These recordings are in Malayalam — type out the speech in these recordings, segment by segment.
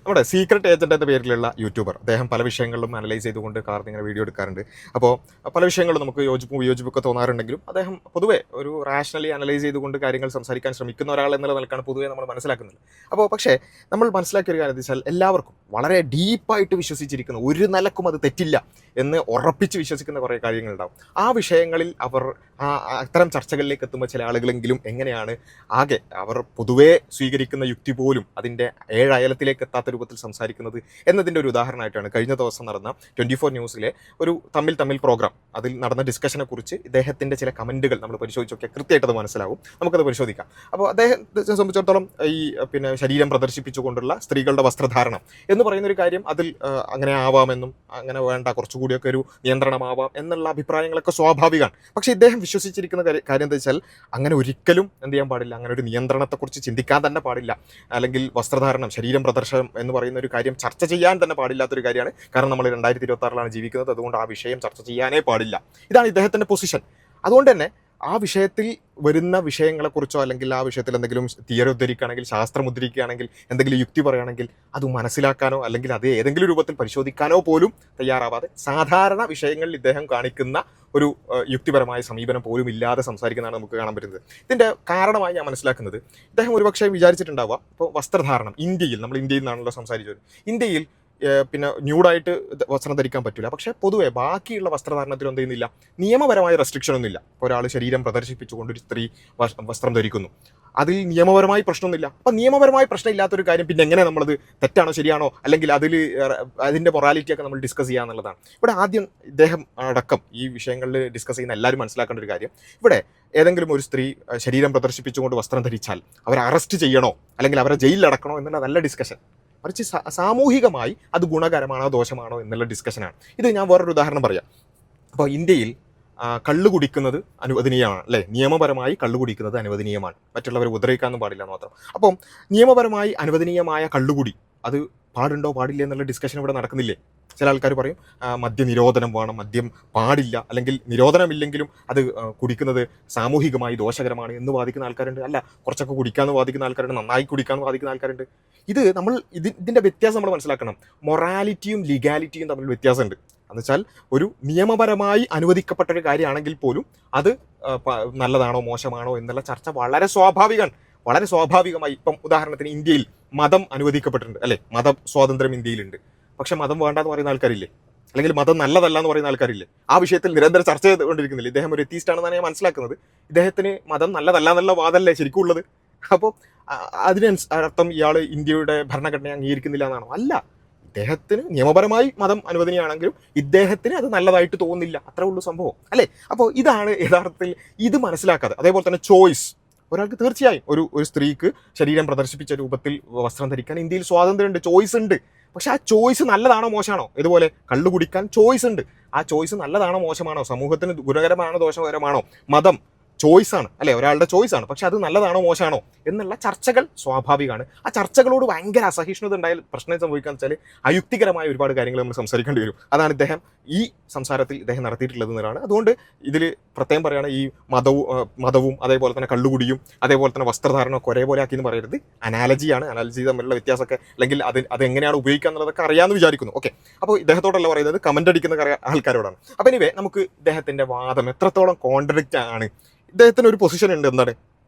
നമ്മുടെ സീക്രട്ട് ഏജന്റ് എന്ന പേരിലുള്ള യൂട്യൂബർ, അദ്ദേഹം പല വിഷയങ്ങളിലും അനലൈസ് ചെയ്തുകൊണ്ട് ഇങ്ങനെ വീഡിയോ എടുക്കാറുണ്ട്. അപ്പോൾ പല വിഷയങ്ങളും നമുക്ക് വിയോജിപ്പൊക്കെ തോന്നാറുണ്ടെങ്കിലും അദ്ദേഹം പൊതുവേ ഒരു റാഷണലി അനലൈസ് ചെയ്തുകൊണ്ട് കാര്യങ്ങൾ സംസാരിക്കാൻ ശ്രമിക്കുന്ന ഒരാൾ എന്നുള്ള നിലക്കാണ് പൊതുവേ നമ്മൾ മനസ്സിലാക്കുന്നത്. അപ്പോൾ പക്ഷേ നമ്മൾ മനസ്സിലാക്കിയ ഒരു കാര്യം എന്ന് വെച്ചാൽ, എല്ലാവർക്കും വളരെ ഡീപ്പായിട്ട് വിശ്വസിച്ചിരിക്കുന്ന, ഒരു നിലക്കും അത് തെറ്റില്ല എന്ന് ഉറപ്പിച്ച് വിശ്വസിക്കുന്ന കുറേ കാര്യങ്ങളുണ്ടാവും. ആ വിഷയങ്ങളിൽ അവർ അത്തരം ചർച്ചകളിലേക്ക് എത്തുമ്പോൾ ചില ആളുകളെങ്കിലും എങ്ങനെയാണ് അവർ പൊതുവേ സ്വീകരിക്കുന്ന യുക്തി പോലും അതിൻ്റെ അയലത്തിലേക്ക് എത്താത്ത രൂപത്തിൽ സംസാരിക്കുന്നത് എന്നതിൻ്റെ ഒരു ഉദാഹരണമായിട്ടാണ് കഴിഞ്ഞ ദിവസം നടന്ന 24 ന്യൂസിലെ ഒരു തമ്മിൽ പ്രോഗ്രാം. അതിൽ നടന്ന ഡിസ്കഷനെ കുറിച്ച് ഇദ്ദേഹത്തിൻ്റെ ചില കമൻറ്റുകൾ നമ്മൾ പരിശോധിച്ച് നോക്കിയാൽ കൃത്യമായിട്ട് അത് മനസ്സിലാവും. നമുക്കത് പരിശോധിക്കാം. അപ്പോൾ അദ്ദേഹത്തെ സംബന്ധിച്ചിടത്തോളം ഈ ശരീരം പ്രദർശിപ്പിച്ചുകൊണ്ടുള്ള സ്ത്രീകളുടെ വസ്ത്രധാരണം എന്ന് പറയുന്നൊരു കാര്യം, അതിൽ അങ്ങനെ ആവാമെന്നും അങ്ങനെ വേണ്ട, കുറച്ചുകൂടിയൊക്കെ ഒരു നിയന്ത്രണമാവാം എന്നുള്ള അഭിപ്രായങ്ങളൊക്കെ സ്വാഭാവികമാണ്. പക്ഷേ ഇദ്ദേഹം വിശ്വസിച്ചിരിക്കുന്ന കാര്യം എന്താ വെച്ചാൽ, അങ്ങനെ ഒരിക്കലും എന്ത് ചെയ്യാൻ പാടില്ല, അങ്ങനെ ഒരു നിയന്ത്രണത്തെക്കുറിച്ച് ചിന്തിക്കാൻ തന്നെ പാടില്ല, അല്ലെങ്കിൽ വസ്ത്രധാരണം, ശരീരം പ്രദർശനം എന്ന് പറയുന്ന ഒരു കാര്യം ചർച്ച ചെയ്യാൻ തന്നെ പാടില്ലാത്തൊരു കാര്യമാണ്. കാരണം നമ്മൾ 2026 ജീവിക്കുന്നത്, അതുകൊണ്ട് ആ വിഷയം ചർച്ച ചെയ്യാനേ പാടില്ല. ഇതാണ് ഇദ്ദേഹത്തിൻ്റെ പൊസിഷൻ. അതുകൊണ്ട് തന്നെ ആ വിഷയത്തിൽ വരുന്ന വിഷയങ്ങളെക്കുറിച്ചോ, അല്ലെങ്കിൽ ആ വിഷയത്തിൽ എന്തെങ്കിലും തിയറി ഉദ്ധരിക്കുകയാണെങ്കിൽ, ശാസ്ത്രം ഉദ്ധരിക്കുകയാണെങ്കിൽ, എന്തെങ്കിലും യുക്തി പറയുകയാണെങ്കിൽ അത് മനസ്സിലാക്കാനോ അല്ലെങ്കിൽ അത് ഏതെങ്കിലും രൂപത്തിൽ പരിശോധിക്കാനോ പോലും തയ്യാറാവാതെ സാധാരണ വിഷയങ്ങളിൽ ഇദ്ദേഹം കാണിക്കുന്ന ഒരു യുക്തിപരമായ സമീപനം പോലും ഇല്ലാതെ സംസാരിക്കുന്നതാണ് നമുക്ക് കാണാൻ പറ്റുന്നത്. ഇതിൻ്റെ കാരണമായി ഞാൻ മനസ്സിലാക്കുന്നത്, ഇദ്ദേഹം ഒരുപക്ഷെ വിചാരിച്ചിട്ടുണ്ടാവുക, ഇപ്പോൾ വസ്ത്രധാരണം നമ്മൾ ഇന്ത്യയിൽ നിന്നാണല്ലോ സംസാരിച്ചത്, ഇന്ത്യയിൽ പിന്നെ ന്യൂഡായിട്ട് വസ്ത്രം ധരിക്കാൻ പറ്റില്ല. പക്ഷേ പൊതുവെ ബാക്കിയുള്ള വസ്ത്രധാരണത്തിൽ എന്ത് ചെയ്യുന്നില്ല, നിയമപരമായ റെസ്ട്രിക്ഷൻ ഒന്നുമില്ല. ഇപ്പോൾ ഒരാൾ ശരീരം പ്രദർശിപ്പിച്ചുകൊണ്ട് ഒരു സ്ത്രീ വസ്ത്രം ധരിക്കുന്നു, അതിൽ നിയമപരമായി പ്രശ്നമൊന്നുമില്ല. അപ്പം നിയമപരമായി പ്രശ്നമില്ലാത്തൊരു കാര്യം പിന്നെ എങ്ങനെ നമ്മളത് തെറ്റാണോ ശരിയാണോ, അല്ലെങ്കിൽ അതിൻ്റെ മൊറാലിറ്റിയൊക്കെ നമ്മൾ ഡിസ്കസ് ചെയ്യുക എന്നുള്ളതാണ്. ഇവിടെ ആദ്യം ഇദ്ദേഹം അടക്കം ഈ വിഷയങ്ങളിൽ ഡിസ്കസ് ചെയ്യുന്ന എല്ലാവരും മനസ്സിലാക്കേണ്ട ഒരു കാര്യം, ഇവിടെ ഏതെങ്കിലും ഒരു സ്ത്രീ ശരീരം പ്രദർശിപ്പിച്ചുകൊണ്ട് വസ്ത്രം ധരിച്ചാൽ അവരെ അറസ്റ്റ് ചെയ്യണോ അല്ലെങ്കിൽ അവരെ ജയിലിലടക്കണോ എന്നുള്ള നല്ല ഡിസ്കഷൻ, മറിച്ച് സാമൂഹികമായി അത് ഗുണകരമാണോ ദോഷമാണോ എന്നുള്ള ഡിസ്കഷനാണ്. ഇത് ഞാൻ വേറൊരു ഉദാഹരണം പറയാം. അപ്പോൾ ഇന്ത്യയിൽ കള്ളു കുടിക്കുന്നത് അനുവദനീയമാണ്, അല്ലേ? നിയമപരമായി കള്ളു കുടിക്കുന്നത് അനുവദനീയമാണ്, മറ്റുള്ളവരെ ഉപദ്രവിക്കാനൊന്നും പാടില്ല എന്ന് മാത്രം. അപ്പം നിയമപരമായി അനുവദനീയമായ കള്ളുകുടി അത് പാടുണ്ടോ പാടില്ല എന്നുള്ള ഡിസ്കഷൻ ഇവിടെ നടക്കുന്നില്ലേ? ചില ആൾക്കാർ പറയും മദ്യനിരോധനം വേണം, മദ്യം പാടില്ല, അല്ലെങ്കിൽ നിരോധനമില്ലെങ്കിലും അത് കുടിക്കുന്നത് സാമൂഹികമായി ദോഷകരമാണ് എന്ന് വാദിക്കുന്ന ആൾക്കാരുണ്ട്. അല്ല, കുറച്ചൊക്കെ കുടിക്കാമെന്ന് വാദിക്കുന്ന ആൾക്കാരുണ്ട്, നന്നായി കുടിക്കാമെന്ന് വാദിക്കുന്ന ആൾക്കാരുണ്ട്. ഇതിൻ്റെ വ്യത്യാസം നമ്മൾ മനസ്സിലാക്കണം. മൊറാലിറ്റിയും ലീഗാലിറ്റിയും തമ്മിൽ വ്യത്യാസമുണ്ട്. എന്നുവെച്ചാൽ ഒരു നിയമപരമായി അനുവദിക്കപ്പെട്ട ഒരു കാര്യമാണെങ്കിൽ പോലും അത് നല്ലതാണോ മോശമാണോ എന്നുള്ള ചർച്ച വളരെ സ്വാഭാവികമായി. ഇപ്പം ഉദാഹരണത്തിന് ഇന്ത്യയിൽ മതം അനുവദിക്കപ്പെട്ടിട്ടുണ്ട്, അല്ലേ? മത സ്വാതന്ത്ര്യം ഇന്ത്യയിലുണ്ട്. പക്ഷെ മതം വേണ്ടെന്ന് പറയുന്ന ആൾക്കാരില്ലേ, അല്ലെങ്കിൽ മതം നല്ലതല്ല എന്ന് പറയുന്ന ആൾക്കാരില്ലേ? ആ വിഷയത്തിൽ നിരന്തരം ചർച്ച ചെയ്തുകൊണ്ടിരിക്കുന്നില്ല. ഇദ്ദേഹം ഒരു എത്തീസ്റ്റ് ആണെന്നാണ് ഞാൻ മനസ്സിലാക്കുന്നത്. ഇദ്ദേഹത്തിന് മതം നല്ലതല്ല എന്നുള്ള വാദമല്ലേ ശരിക്കും ഉള്ളത്? അപ്പോൾ അർത്ഥം ഇയാൾ ഇന്ത്യയുടെ ഭരണഘടന അംഗീകരിക്കുന്നില്ല എന്നാണോ? അല്ല, ഇദ്ദേഹത്തിന് നിയമപരമായി മതം അനുവദനീയമാണെങ്കിലും ഇദ്ദേഹത്തിന് അത് നല്ലതായിട്ട് തോന്നുന്നില്ല, അത്രേ ഉള്ളൂ സംഭവം, അല്ലേ? അപ്പോൾ ഇതാണ് യഥാർത്ഥത്തിൽ ഇത് മനസ്സിലാക്കാതെ. അതേപോലെ തന്നെ ചോയ്സ്, ഒരാൾക്ക് തീർച്ചയായും ഒരു സ്ത്രീക്ക് ശരീരം പ്രദർശിപ്പിച്ച രൂപത്തിൽ വസ്ത്രം ധരിക്കാൻ ഇന്ത്യയിൽ സ്വാതന്ത്ര്യമുണ്ട്, ചോയ്സ് ഉണ്ട്. പക്ഷെ ആ ചോയ്സ് നല്ലതാണോ മോശമാണോ? ഇതുപോലെ കള്ളു കുടിക്കാൻ ചോയ്സ് ഉണ്ട്. ആ ചോയ്സ് നല്ലതാണോ മോശമാണോ, സമൂഹത്തിന് ഗുണകരമാണോ ദോഷകരമാണോ? മതം ചോയ്സാണ്, അല്ലേ? ഒരാളുടെ ചോയ്സാണ്. പക്ഷെ അത് നല്ലതാണോ മോശമാണോ എന്നുള്ള ചർച്ചകൾ സ്വാഭാവികമാണ്. ആ ചർച്ചകളോട് ഭയങ്കര അസഹിഷ്ണുത ഉണ്ടായാൽ പ്രശ്നം സംഭവിക്കാന്ന് വെച്ചാൽ അയുക്തികരമായ ഒരുപാട് കാര്യങ്ങൾ നമ്മൾ സംസാരിക്കേണ്ടി വരും. അതാണ് ഇദ്ദേഹം ഈ സംസാരത്തിൽ നടത്തിയിട്ടുള്ളത് എന്നതാണ്. അതുകൊണ്ട് ഇതിൽ പ്രത്യേകം പറയുകയാണ്, ഈ മതവും അതേപോലെ തന്നെ കള്ളുകുടിയും അതേപോലെ തന്നെ വസ്ത്രധാരണമൊക്കെ ഒരേപോലെ ആക്കി എന്ന് പറയരുത്. അനാലജി തമ്മിലുള്ള വ്യത്യാസമൊക്കെ, അല്ലെങ്കിൽ അതെങ്ങനെയാണ് ഉപയോഗിക്കുക എന്നുള്ളതൊക്കെ അറിയാമെന്ന് വിചാരിക്കുന്നു. ഓക്കെ, അപ്പോൾ ഇദ്ദേഹത്തോടല്ല പറയുന്നത്, കമൻ്റ് അടിക്കുന്ന ആൾക്കാരോടാണ്. അപ്പോൾ എനിവേ, നമുക്ക് ഇദ്ദേഹത്തിൻ്റെ വാദം എത്രത്തോളം കോൺട്രഡിക്റ്റ് ആണ്. ഇദ്ദേഹത്തിന് ഒരു പൊസിഷൻ ഉണ്ട്, എന്താണ്?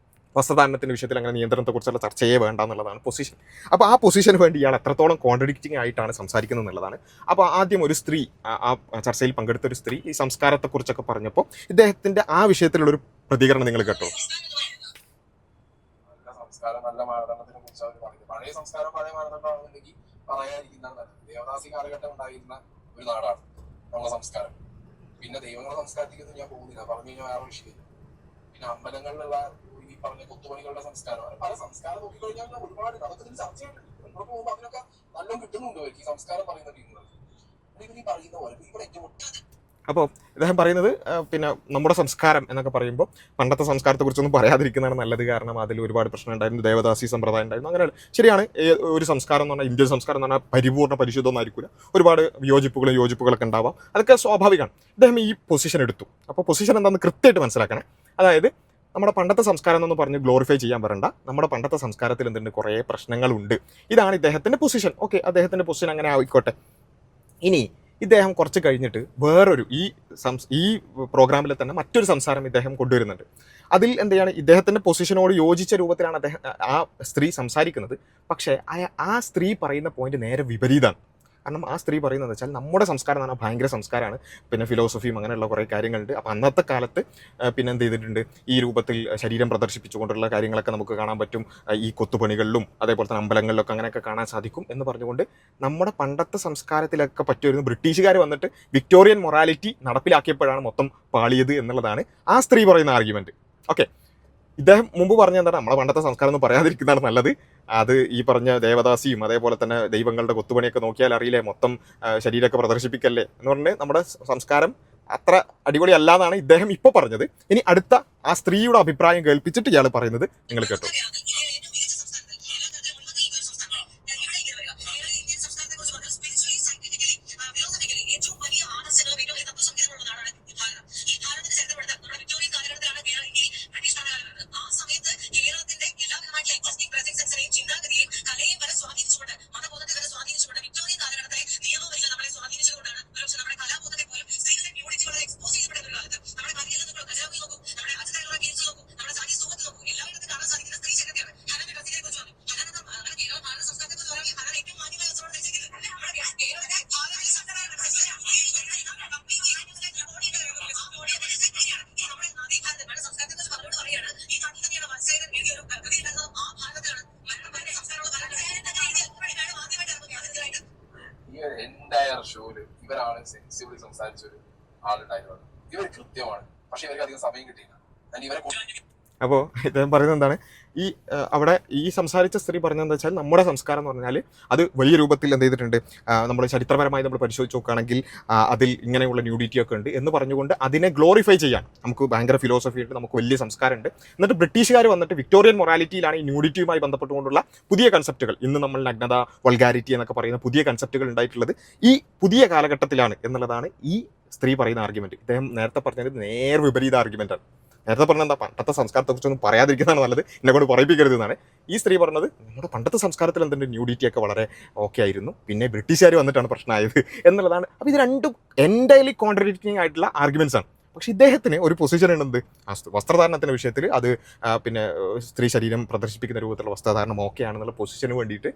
വസ്ത്രധാരണത്തിൻ്റെ വിഷയത്തിൽ അങ്ങനെ നിയന്ത്രണത്തെക്കുറിച്ചുള്ള ചർച്ചയെ വേണ്ട എന്നുള്ളതാണ് പൊസിഷൻ. അപ്പോൾ ആ പൊസിഷന് വേണ്ടി ഇയാൾ എത്രത്തോളം കോൺട്രഡിക്റ്റിംഗ് ആയിട്ടാണ് സംസാരിക്കുന്നത് എന്നുള്ളതാണ്. അപ്പോൾ ആദ്യം ഒരു സ്ത്രീ, ആ ചർച്ചയിൽ പങ്കെടുത്ത ഒരു സ്ത്രീ ഈ സംസ്കാരത്തെക്കുറിച്ചൊക്കെ പറഞ്ഞപ്പോൾ ഇദ്ദേഹത്തിൻ്റെ ആ വിഷയത്തിലുള്ളൊരു പ്രതികരണം നിങ്ങൾ കേട്ടോ. പഴയ സംസ്കാരം പഴയ മാനദണ്ഡമാണെന്നുണ്ടെങ്കിൽ പറയാതിരിക്കുന്നതാണ് നല്ലത്. ദേവദാസി കാലഘട്ടം ഉണ്ടായിരുന്ന ഒരു നാടാണ് നമ്മളെ സംസ്കാരം. പിന്നെ ദൈവങ്ങളുടെ സംസ്കാരത്തിക്കൊന്നും ഞാൻ പോകുന്നില്ല, പറഞ്ഞു കഴിഞ്ഞാൽ വേറെ വിഷയം. പിന്നെ അമ്പലങ്ങളിലുള്ള ഈ പറഞ്ഞ കൊത്തുപണികളുടെ സംസ്കാരമാണ്. പല സംസ്കാരം നോക്കിക്കഴിഞ്ഞാൽ ഒരുപാട് അതൊക്കെ ഇതിൽ ചർച്ചയുണ്ട്. നമ്മൾ പോകുമ്പോൾ അതിനൊക്കെ നല്ലോണം കിട്ടുന്നുണ്ടോ ഈ സംസ്കാരം പറയുന്ന ടീമുകൾ? ഈ പറയുന്ന പോലെ ഇവിടെ ഏറ്റവും. അപ്പോൾ ഇദ്ദേഹം പറയുന്നത് പിന്നെ നമ്മുടെ സംസ്കാരം എന്നൊക്കെ പറയുമ്പോൾ പണ്ടത്തെ സംസ്കാരത്തെക്കുറിച്ചൊന്നും പറയാതിരിക്കുന്നതാണ് നല്ലത്. കാരണം അതിൽ ഒരുപാട് പ്രശ്നം ഉണ്ടായിരുന്നു, ദേവദാസി സമ്പ്രദായം ഉണ്ടായിരുന്നു. അങ്ങനെ ശരിയാണ്, ഒരു സംസ്കാരം എന്ന് പറഞ്ഞാൽ, ഇന്ത്യൻ സംസ്കാരം എന്ന് പറഞ്ഞാൽ പരിപൂർണ്ണ പരിശുദ്ധമൊന്നും ആയിരിക്കില്ല. ഒരുപാട് യോജിപ്പുകളൊക്കെ ഉണ്ടാവാം. അതൊക്കെ സ്വാഭാവികമാണ്. ഇദ്ദേഹം ഈ പൊസിഷൻ എടുത്തു. അപ്പോൾ പൊസിഷൻ എന്താണെന്ന് കൃത്യമായിട്ട് മനസ്സിലാക്കണേ. അതായത് നമ്മുടെ പണ്ടത്തെ സംസ്കാരം എന്നൊന്ന് പറഞ്ഞ് ഗ്ലോറിഫൈ ചെയ്യാൻ വരണ്ട. നമ്മുടെ പണ്ടത്തെ സംസ്കാരത്തിൽ എന്തുണ്ട്, കുറേ പ്രശ്നങ്ങളുണ്ട്. ഇതാണ് ഇദ്ദേഹത്തിൻ്റെ പൊസിഷൻ. ഓക്കെ, അദ്ദേഹത്തിൻ്റെ പൊസിഷൻ അങ്ങനെ ആയിക്കോട്ടെ. ഇനി ഇദ്ദേഹം കുറച്ച് കഴിഞ്ഞിട്ട് വേറൊരു ഈ പ്രോഗ്രാമിൽ തന്നെ മറ്റൊരു സംസാരം ഇദ്ദേഹം കൊണ്ടുവരുന്നുണ്ട്. അതിൽ എന്താണ്, ഇദ്ദേഹത്തിൻ്റെ പൊസിഷനോട് യോജിച്ച രൂപത്തിലാണ് അദ്ദേഹം ആ സ്ത്രീ സംസാരിക്കുന്നത്. പക്ഷേ ആ സ്ത്രീ പറയുന്ന പോയിന്റ് നേരെ വിപരീതമാണ്. കാരണം ആ സ്ത്രീ പറയുന്നത് വെച്ചാൽ നമ്മുടെ സംസ്കാരം എന്ന് പറഞ്ഞാൽ ഭയങ്കര സംസ്കാരമാണ്, പിന്നെ ഫിലോസഫിയും അങ്ങനെയുള്ള കുറേ കാര്യങ്ങളുണ്ട്. അപ്പോൾ അന്നത്തെ കാലത്ത് പിന്നെ എന്ത് ചെയ്തിട്ടുണ്ട്, ഈ രൂപത്തിൽ ശരീരം പ്രദർശിപ്പിച്ചുകൊണ്ടുള്ള കാര്യങ്ങളൊക്കെ നമുക്ക് കാണാൻ പറ്റും, ഈ കൊത്തുപണികളിലും അതേപോലെ തന്നെ അമ്പലങ്ങളിലൊക്കെ അങ്ങനെയൊക്കെ കാണാൻ സാധിക്കും എന്ന് പറഞ്ഞുകൊണ്ട് നമ്മുടെ പണ്ടത്തെ സംസ്കാരത്തിലൊക്കെ പറ്റുമായിരുന്നു. ബ്രിട്ടീഷുകാർ വന്നിട്ട് വിക്ടോറിയൻ മൊറാലിറ്റി നടപ്പിലാക്കിയപ്പോഴാണ് മൊത്തം പാളിയത് എന്നുള്ളതാണ് ആ സ്ത്രീ പറയുന്ന ആർഗ്യുമെൻറ്റ്. ഓക്കെ, ഇദ്ദേഹം മുമ്പ് പറഞ്ഞ എന്താണ്, നമ്മളെ പണ്ടത്തെ സംസ്കാരം ഒന്നും പറയാതിരിക്കുന്നതാണ് നല്ലത്. അത് ഈ പറഞ്ഞ ദേവദാസിയും അതേപോലെ തന്നെ ദൈവങ്ങളുടെ കൊത്തുപണിയൊക്കെ നോക്കിയാൽ അറിയില്ലേ, മൊത്തം ശരീരമൊക്കെ പ്രദർശിപ്പിക്കല്ലേ എന്ന് പറഞ്ഞ് നമ്മുടെ സംസ്കാരം അത്ര അടിപൊളി അല്ലാന്നാണ് ഇദ്ദേഹം ഇപ്പോൾ പറഞ്ഞത്. ഇനി അടുത്ത ആ സ്ത്രീയുടെ അഭിപ്രായം കേൾപ്പിച്ചിട്ട് ഇയാൾ പറയുന്നത് നിങ്ങൾ കേട്ടോ. എൻറ്റയർ ഷോയില് ഇവരാണ് സെൻസിബിളി സംസാരിച്ച ഒരു ആളുണ്ടായിരുന്നത്. ഇവർ കൃത്യമാണ്, പക്ഷെ ഇവർക്ക് അധികം സമയം കിട്ടിയില്ല. ഇവരെ അപ്പോൾ ഇദ്ദേഹം പറയുന്നത് എന്താണ്, അവിടെ ഈ സംസാരിച്ച സ്ത്രീ പറഞ്ഞതെന്ന് വെച്ചാൽ നമ്മുടെ സംസ്കാരം എന്ന് പറഞ്ഞാൽ അത് വലിയ രൂപത്തിൽ എന്ത് ചെയ്തിട്ടുണ്ട്, നമ്മൾ ചരിത്രപരമായി നമ്മൾ പരിശോധിച്ച് നോക്കുകയാണെങ്കിൽ അതിൽ ഇങ്ങനെയുള്ള ന്യൂഡിറ്റി ഒക്കെ ഉണ്ട് എന്ന് പറഞ്ഞുകൊണ്ട് അതിനെ ഗ്ലോറിഫൈ ചെയ്യാൻ നമുക്ക് ഭയങ്കര ഫിലോസഫി ഉണ്ട്, നമുക്ക് വലിയ സംസ്കാരമുണ്ട്. എന്നിട്ട് ബ്രിട്ടീഷുകാർ വന്നിട്ട് വിക്ടോറിയൻ മൊറാലിറ്റിയിലാണ് ഈ ന്യൂഡിറ്റിയുമായി ബന്ധപ്പെട്ടുകൊണ്ടുള്ള പുതിയ കൺസെപ്റ്റുകൾ, ഇന്ന് നമ്മൾ നഗ്നത, വൾഗാരിറ്റി എന്നൊക്കെ പറയുന്ന പുതിയ കൺസെപ്റ്റുകൾ ഉണ്ടായിട്ടുള്ളത് ഈ പുതിയ കാലഘട്ടത്തിലാണ് എന്നുള്ളതാണ് ഈ സ്ത്രീ പറയുന്ന ആർഗ്യുമെൻറ്റ്. ഇദ്ദേഹം നേരത്തെ പറഞ്ഞത് നേർ വിപരീത ആർഗ്യുമെൻ്റാണ്. നേരത്തെ പറഞ്ഞ എന്താ, പണ്ടത്തെ സംസ്കാരത്തെക്കുറിച്ചൊന്നും പറയാതിരിക്കുന്നതാണ് നല്ലത്, എന്നെ കൊണ്ട് പറയിപ്പിക്കരുത് എന്നാണ്. ഈ സ്ത്രീ പറഞ്ഞത് നമ്മുടെ പണ്ടത്തെ സംസ്കാരത്തിൽ എന്തുണ്ട്, ന്യൂഡിറ്റിയൊക്കെ വളരെ ഓക്കെ ആയിരുന്നു, പിന്നെ ബ്രിട്ടീഷുകാർ വന്നിട്ടാണ് പ്രശ്നമായത് എന്നുള്ളതാണ്. അപ്പോൾ ഇത് രണ്ടും എൻ്റയർലി കോൺട്രഡിക്റ്റിംഗ് ആയിട്ടുള്ള ആർഗ്യുമെൻറ്റ്സ് ആണ്. പക്ഷേ ഇദ്ദേഹത്തിന് ഒരു പൊസിഷൻ ഉണ്ടെന്ത്, വസ്ത്രധാരണത്തിൻ്റെ വിഷയത്തിൽ അത് പിന്നെ സ്ത്രീ ശരീരം പ്രദർശിപ്പിക്കുന്ന രൂപത്തിലുള്ള വസ്ത്രധാരണം ഓക്കെ ആണെന്നുള്ള പൊസിഷന് വേണ്ടിയിട്ട്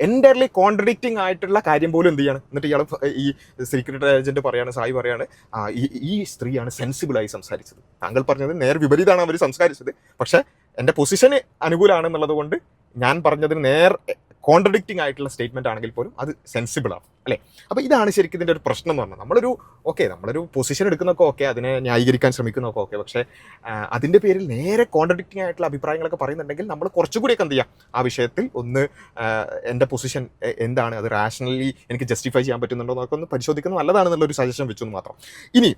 എൻ്റയർലി കോൺട്രഡിക്റ്റിംഗ് ആയിട്ടുള്ള കാര്യം പോലും എന്ത് ചെയ്യാണ്. എന്നിട്ട് ഇയാൾ ഈ സീക്രട്ട് ഏജൻറ്റ് പറയാണ്, സായി പറയാണ്, ഈ സ്ത്രീയാണ് സെൻസിബിളായി സംസാരിച്ചത്. താങ്കൾ പറഞ്ഞത് നേർ വിപരീതമാണ് അവർ സംസാരിച്ചത്, പക്ഷേ എൻ്റെ പൊസിഷന് അനുകൂലമാണെന്നുള്ളത് കൊണ്ട് ഞാൻ പറഞ്ഞതിന് നേർ കോൺട്രഡിക്റ്റിംഗ് ആയിട്ടുള്ള സ്റ്റേറ്റ്മെൻറ്റ് ആണെങ്കിൽ പോലും അത് സെൻസിബിളാണ് അല്ലേ. അപ്പോൾ ഇതാണ് ശരിക്കും ഇതിൻ്റെ ഒരു പ്രശ്നം എന്ന് പറഞ്ഞാൽ, നമ്മളൊരു പൊസിഷൻ എടുക്കുന്നതൊക്കെ ഓക്കെ, അതിനെ ന്യായീകരിക്കാൻ ശ്രമിക്കുന്നതൊക്കെ ഓക്കെ, പക്ഷേ അതിൻ്റെ പേരിൽ നേരെ കോൺട്രഡിക്റ്റിംഗ് ആയിട്ടുള്ള അഭിപ്രായങ്ങളൊക്കെ പറയുന്നുണ്ടെങ്കിൽ നമ്മൾ കുറച്ചുകൂടിയൊക്കെ എന്ത് ചെയ്യാം, ആ വിഷയത്തിൽ ഒന്ന് എൻ്റെ പൊസിഷൻ എന്താണ്, അത് റാഷണലി എനിക്ക് ജസ്റ്റിഫൈ ചെയ്യാൻ പറ്റുന്നുണ്ടോ എന്നൊക്കെ ഒന്ന് പരിശോധിക്കുന്നത് നല്ലതാണെന്നുള്ളൊരു സജഷൻ വെച്ചെന്ന് മാത്രം. ഇനി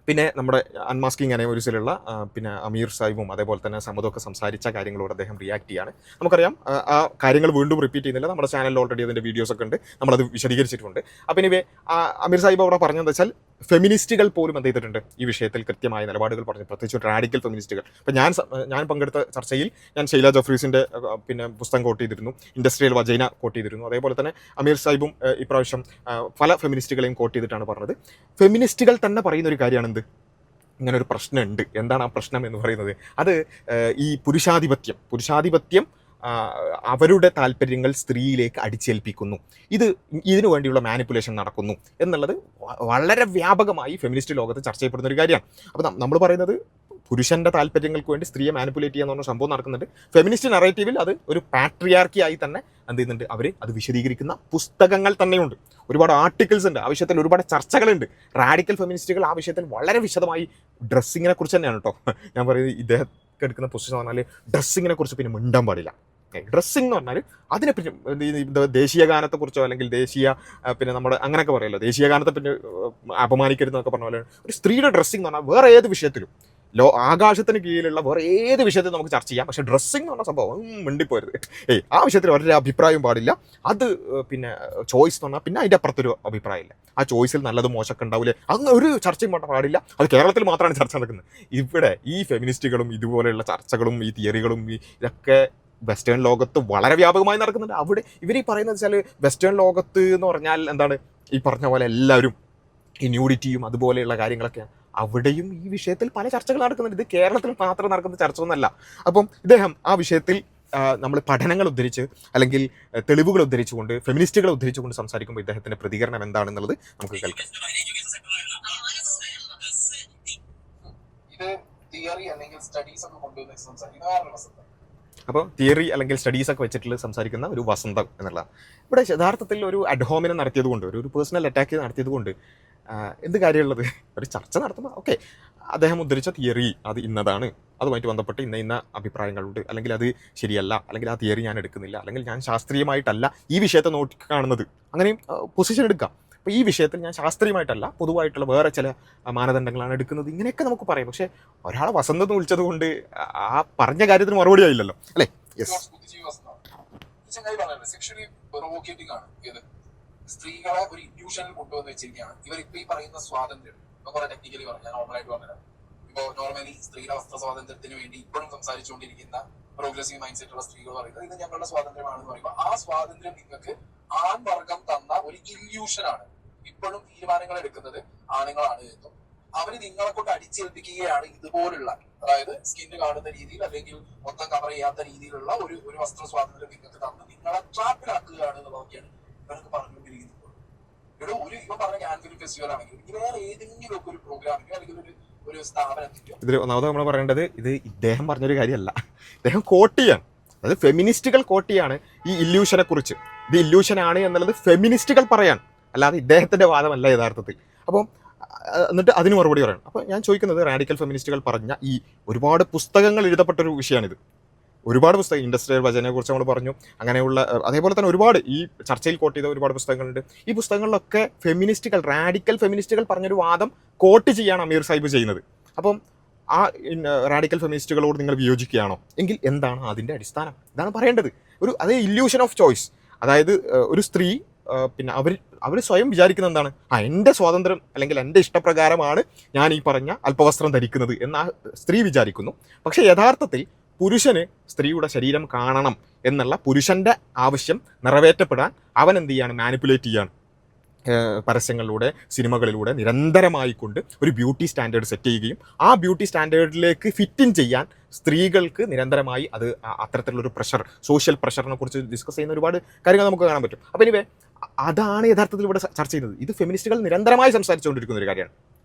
പിന്നെ നമ്മുടെ അൺമാസ്കിങ് അനേവരിസിലുള്ള പിന്നെ അമീർ സാഹിബും അതേപോലെ തന്നെ സമദൊക്കെ സംസാരിച്ച കാര്യങ്ങളോട് അദ്ദേഹം റിയാക്ട് ചെയ്യാണ്. നമുക്കറിയാം, ആ കാര്യങ്ങൾ വീണ്ടും റിപ്പീറ്റ് ചെയ്യുന്നില്ല, നമ്മുടെ ചാനലിൽ ഓൾറെഡി അതിൻ്റെ വീഡിയോസൊക്കെ ഉണ്ട്, നമ്മളത് വിശദീകരിച്ചിട്ടുണ്ട്. അപ്പം ഇനി അമീർ സാഹിബ് അവിടെ പറഞ്ഞതെന്ന് വെച്ചാൽ ഫെമിനിസ്റ്റുകൾ പോലും എന്ത് ചെയ്തിട്ടുണ്ട്, ഈ വിഷയത്തിൽ കൃത്യമായ നിലപാടുകൾ പറഞ്ഞു, പ്രത്യേകിച്ച് റാഡിക്കൽ ഫെമിനിസ്റ്റുകൾ. അപ്പം ഞാൻ പങ്കെടുത്ത ചർച്ചയിൽ ഞാൻ ഷെയ്ല ജോഫ്രീസിൻ്റെ പിന്നെ പുസ്തകം കോട്ട് ചെയ്തിരുന്നു, ഇൻഡസ്ട്രിയൽ വജൈന കോട്ട് ചെയ്തിരുന്നു. അതേപോലെ തന്നെ അമീർ സാഹിബും ഇപ്രാവശ്യം പല ഫെമിനിസ്റ്റുകളെയും കോട്ട് ചെയ്തിട്ടാണ് പറഞ്ഞത്. ഫെമിനിസ്റ്റുകൾ തന്നെ പറയുന്ന ഒരു കാര്യമാണ് ഇങ്ങനെ ഒരു പ്രശ്നമുണ്ട്. എന്താണ് ആ പ്രശ്നം എന്ന് പറയുന്നത്, അത് ഈ പുരുഷാധിപത്യം അവരുടെ താല്പര്യങ്ങൾ സ്ത്രീയിലേക്ക് അടിച്ചേൽപ്പിക്കുന്നു, ഇതിനു വേണ്ടിയുള്ള മാനിപ്പുലേഷൻ നടക്കുന്നു എന്നുള്ളത് വളരെ വ്യാപകമായി ഫെമിനിസ്റ്റ് ലോകത്ത് ചർച്ച ചെയ്യപ്പെടുന്ന ഒരു കാര്യമാണ്. അപ്പോൾ നമ്മൾ പറയുന്നത് പുരുഷൻ്റെ താല്പര്യങ്ങൾക്ക് വേണ്ടി സ്ത്രീയെ മാനിപ്പുലേറ്റ് ചെയ്യാന്ന് പറഞ്ഞ സംഭവം നടക്കുന്നുണ്ട്. ഫെമിനിസ്റ്റ് നറേറ്റീവിൽ അത് ഒരു പാട്രിയാർക്കിയായി തന്നെ എന്ത് ചെയ്യുന്നുണ്ട്, അവർ അത് വിശദീകരിക്കുന്ന പുസ്തകങ്ങൾ തന്നെയുണ്ട്, ഒരുപാട് ആർട്ടിക്കിൾസ് ഉണ്ട്, ആ വിഷയത്തിൽ ഒരുപാട് ചർച്ചകളുണ്ട്. റാഡിക്കൽ ഫെമിനിസ്റ്റുകൾ ആ വിഷയത്തിൽ വളരെ വിശദമായി ഡ്രസ്സിങ്ങിനെ കുറിച്ച് തന്നെയാണ് കേട്ടോ ഞാൻ പറയുന്നത്. ഇദ്ദേഹം എടുക്കുന്ന പൊസിഷൻ എന്ന് പറഞ്ഞാൽ ഡ്രസ്സിങ്ങിനെ കുറിച്ച് പിന്നെ മിണ്ടാൻ പാടില്ല. ഡ്രസ്സിങ് എന്ന് പറഞ്ഞാൽ അതിനെപ്പറ്റി ദേശീയ ഗാനത്തെക്കുറിച്ചോ അല്ലെങ്കിൽ പിന്നെ നമ്മുടെ അങ്ങനെയൊക്കെ പറയുമല്ലോ, ദേശീയ ഗാനത്തെ പിന്നെ അപമാനിക്കരുതെന്നൊക്കെ പറഞ്ഞ പോലെ ഒരു സ്ത്രീയുടെ ഡ്രസ്സിങ് എന്ന് പറഞ്ഞാൽ വേറെ ഏത് വിഷയത്തിലും ആകാശത്തിന് കീഴിലുള്ള വേറെ ഏത് വിഷയത്തിൽ നമുക്ക് ചർച്ച ചെയ്യാം. പക്ഷേ ഡ്രസ്സിംഗ് എന്ന് പറഞ്ഞ സംഭവം മിണ്ടിപ്പോരുത്. ആ വിഷയത്തിൽ ഒരേ അഭിപ്രായവും പാടില്ല. അത് പിന്നെ ചോയ്സ് എന്ന് പറഞ്ഞാൽ പിന്നെ അതിൻ്റെ അപ്പുറത്തൊരു അഭിപ്രായമില്ല. ആ ചോയ്സിൽ നല്ലതും മോശമൊക്കെ ഉണ്ടാവില്ലേ, അങ്ങനെ ഒരു ചർച്ചയും പാടില്ല. അത് കേരളത്തിൽ മാത്രമാണ് ചർച്ച നടക്കുന്നത്. ഇവിടെ ഈ ഫെമിനിസ്റ്റുകളും ഇതുപോലെയുള്ള ചർച്ചകളും ഈ തിയറികളും ഇതൊക്കെ വെസ്റ്റേൺ ലോകത്ത് വളരെ വ്യാപകമായി നടക്കുന്നുണ്ട്. അവിടെ ഇവർ ഈ പറയുന്നത് വെച്ചാൽ വെസ്റ്റേൺ ലോകത്ത് എന്ന് പറഞ്ഞാൽ എന്താണ്, ഈ പറഞ്ഞ പോലെ എല്ലാവരും ഈ ന്യൂഡിറ്റിയും അതുപോലെയുള്ള കാര്യങ്ങളൊക്കെയാണ്. അവിടെയും ഈ വിഷയത്തിൽ പല ചർച്ചകൾ നടക്കുന്നുണ്ട്. ഇത് കേരളത്തിൽ മാത്രം നടക്കുന്ന ചർച്ച ഒന്നല്ല. അപ്പം ഇദ്ദേഹം ആ വിഷയത്തിൽ നമ്മൾ പഠനങ്ങൾ ഉദ്ധരിച്ച് അല്ലെങ്കിൽ തെളിവുകൾ ഉദ്ധരിച്ചുകൊണ്ട് ഫെമിനിസ്റ്റുകളെ ഉദ്ധരിച്ചുകൊണ്ട് സംസാരിക്കുമ്പോൾ ഇദ്ദേഹത്തിൻ്റെ പ്രതികരണം എന്താണെന്നുള്ളത് നമുക്ക് കേൾക്കാം. ഇത് തിയറി അല്ലെങ്കിൽ സ്റ്റഡീസ് ഒക്കെ കൊണ്ടുവന്ന് സംസാരിക്കുന്ന വേറൊരു വസ്തുത. അപ്പോൾ തിയറി അല്ലെങ്കിൽ സ്റ്റഡീസൊക്കെ വെച്ചിട്ട് സംസാരിക്കുന്ന ഒരു വസന്തം എന്നുള്ള ഇവിടെ യഥാർത്ഥത്തിൽ ഒരു അഡ്ഹോമിനെ നടത്തിയതുകൊണ്ട് ഒരു പേഴ്സണൽ അറ്റാക്ക് നടത്തിയതുകൊണ്ട് എന്ത് കാര്യമുള്ളത്? ഒരു ചർച്ച നടത്തുമ്പോൾ ഓക്കെ, അദ്ദേഹം ഉദ്ധരിച്ച തിയറി അത് ഇന്നതാണ്, അതുമായിട്ട് ബന്ധപ്പെട്ട് ഇന്ന അഭിപ്രായങ്ങളുണ്ട്, അല്ലെങ്കിൽ അത് ശരിയല്ല, അല്ലെങ്കിൽ ആ തിയറി ഞാൻ എടുക്കുന്നില്ല, അല്ലെങ്കിൽ ഞാൻ ശാസ്ത്രീയമായിട്ടല്ല ഈ വിഷയത്തെ നോക്കി കാണുന്നത്, അങ്ങനെയും പൊസിഷൻ എടുക്കാം. അപ്പോൾ ഈ വിഷയത്തിൽ ഞാൻ ശാസ്ത്രീയമായിട്ടല്ല പൊതുവായിട്ടുള്ള വേറെ ചില മാനദണ്ഡങ്ങളാണ് എടുക്കുന്നത്, ഇങ്ങനെയൊക്കെ നമുക്ക് പറയാം. പക്ഷേ ഒരാളെ വസന്തം എന്ന് വിളിച്ചത് കൊണ്ട് ആ പറഞ്ഞ കാര്യത്തിന് മറുപടി ആയില്ലല്ലോ അല്ലേ? യെസ്, സ്ത്രീകളെ ഒരു ഇല്യൂഷനിൽ കൊണ്ടുവന്ന് വെച്ചിരിക്കുകയാണ്. ഇവരിപ്പോ ഈ പറയുന്ന സ്വാതന്ത്ര്യം കുറെ ടെക്നിക്കലി പറഞ്ഞു, ഞാൻ നോർമലായിട്ട് പറഞ്ഞുതരാം. ഇപ്പോ നോർമലി സ്ത്രീയുടെ വസ്ത്ര സ്വാതന്ത്ര്യത്തിന് വേണ്ടി ഇപ്പോഴും സംസാരിച്ചുകൊണ്ടിരിക്കുന്ന പ്രോഗ്രസീവ് മൈൻഡ് സെറ്റ് ഉള്ള സ്ത്രീകൾ പറയുന്നത് ഇത് ഞങ്ങളുടെ സ്വാതന്ത്ര്യമാണെന്ന് പറയുമ്പോൾ ആ സ്വാതന്ത്ര്യം നിങ്ങൾക്ക് ആൺവർഗം തന്ന ഒരു ഇല്യൂഷനാണ്. ഇപ്പോഴും തീരുമാനങ്ങൾ എടുക്കുന്നത് ആണുങ്ങളാണ് എന്നും അവര് നിങ്ങളെ കൊണ്ട് അടിച്ചേൽപ്പിക്കുകയാണ് ഇതുപോലുള്ള, അതായത് സ്കിന്ന് കാണുന്ന രീതിയിൽ അല്ലെങ്കിൽ മൊത്തം കവർ ചെയ്യാത്ത രീതിയിലുള്ള ഒരു വസ്ത്ര സ്വാതന്ത്ര്യം നിങ്ങൾക്ക് തന്ന് നിങ്ങളെ ട്രാപ്പിലാക്കുകയാണ് എന്നുള്ളതൊക്കെയാണ് ഇവർക്ക് പറഞ്ഞുകൊണ്ടിരിക്കുന്നത്. ഇവിടെ ഇവ പറഞ്ഞ ക്യാൻഫിലിം ഫെസ്റ്റിവൽ ആണെങ്കിലും ഇനി വേറെ ഏതെങ്കിലും ഒക്കെ ഒരു പ്രോഗ്രാമിനോ അല്ലെങ്കിൽ ഒരു സ്ഥാപനത്തിന്റെയോ ഇതിൽ ഒന്നാമത് നമ്മൾ പറയേണ്ടത് ഇത് ഇദ്ദേഹം പറഞ്ഞൊരു കാര്യമല്ല, ഇദ്ദേഹം കോട്ട് ചെയ്യാണ്. അതായത് ഫെമിനിസ്റ്റുകൾ കോട്ട് ചെയ്യാണ് ഈ ഇല്യൂഷനെ കുറിച്ച്. ഇത് ഇല്യൂഷനാണ് എന്നുള്ളത് ഫെമിനിസ്റ്റുകൾ പറയാണ്, അല്ലാതെ ഇദ്ദേഹത്തിന്റെ വാദമല്ല യഥാർത്ഥത്തിൽ. അപ്പം എന്നിട്ട് അതിന് മറുപടി പറയണം. അപ്പോൾ ഞാൻ ചോദിക്കുന്നത്, റാഡിക്കൽ ഫെമിനിസ്റ്റുകൾ പറഞ്ഞ ഈ ഒരുപാട് പുസ്തകങ്ങൾ എഴുതപ്പെട്ടൊരു വിഷയമാണിത്. ഒരുപാട് പുസ്തകം, ഇൻഡസ്ട്രിയൽ വചനയെ കുറിച്ച് നമ്മൾ പറഞ്ഞു, അങ്ങനെയുള്ള അതേപോലെ തന്നെ ഒരുപാട് ഈ ചർച്ചയിൽ കോട്ട് ചെയ്ത ഒരുപാട് പുസ്തകങ്ങളുണ്ട്. ഈ പുസ്തകങ്ങളിലൊക്കെ ഫെമിനിസ്റ്റുകൾ, റാഡിക്കൽ ഫെമിനിസ്റ്റുകൾ പറഞ്ഞൊരു വാദം കോട്ട് ചെയ്യാണ് അമീർ സാഹിബ് ചെയ്യുന്നത്. അപ്പം ആ റാഡിക്കൽ ഫെമിനിസ്റ്റുകളോട് നിങ്ങൾ വിയോജിക്കുകയാണോ എങ്കിൽ എന്താണ് അതിൻ്റെ അടിസ്ഥാനം? ഇതാണ് പറയേണ്ടത്. അതേ ഇല്യൂഷൻ ഓഫ് ചോയ്സ്. അതായത് ഒരു സ്ത്രീ പിന്നെ അവർ സ്വയം വിചാരിക്കുന്നത് എന്താണ്, എൻ്റെ സ്വാതന്ത്ര്യം അല്ലെങ്കിൽ എൻ്റെ ഇഷ്ടപ്രകാരമാണ് ഞാൻ ഈ പറഞ്ഞ അല്പവസ്ത്രം ധരിക്കുന്നത് എന്ന് ആ സ്ത്രീ വിചാരിക്കുന്നു. പക്ഷേ യഥാർത്ഥത്തിൽ പുരുഷന് സ്ത്രീയുടെ ശരീരം കാണണം എന്നുള്ള പുരുഷൻ്റെ ആവശ്യം നിറവേറ്റപ്പെടാൻ അവൻ എന്ത് ചെയ്യാണ്, മാനിപ്പുലേറ്റ് ചെയ്യാണ്. പരസ്യങ്ങളിലൂടെ സിനിമകളിലൂടെ നിരന്തരമായിക്കൊണ്ട് ഒരു ബ്യൂട്ടി സ്റ്റാൻഡേർഡ് സെറ്റ് ചെയ്യുകയും ആ ബ്യൂട്ടി സ്റ്റാൻഡേർഡിലേക്ക് ഫിറ്റ് ഇൻ ചെയ്യാൻ സ്ത്രീകൾക്ക് നിരന്തരമായി അത് അത്തരത്തിലുള്ളൊരു പ്രഷർ, സോഷ്യൽ പ്രഷറിനെ കുറിച്ച് ഡിസ്കസ് ചെയ്യുന്ന ഒരുപാട് കാര്യങ്ങൾ നമുക്ക് കാണാൻ പറ്റും. അപ്പോൾ ഇനിവേ അതാണ് യഥാർത്ഥത്തിൽ ഇവിടെ ചർച്ച ചെയ്യുന്നത്. ഇത് ഫെമിനിസ്റ്റുകൾ നിരന്തരമായി സംസാരിച്ചുകൊണ്ടിരിക്കുന്ന ഒരു കാര്യമാണ്.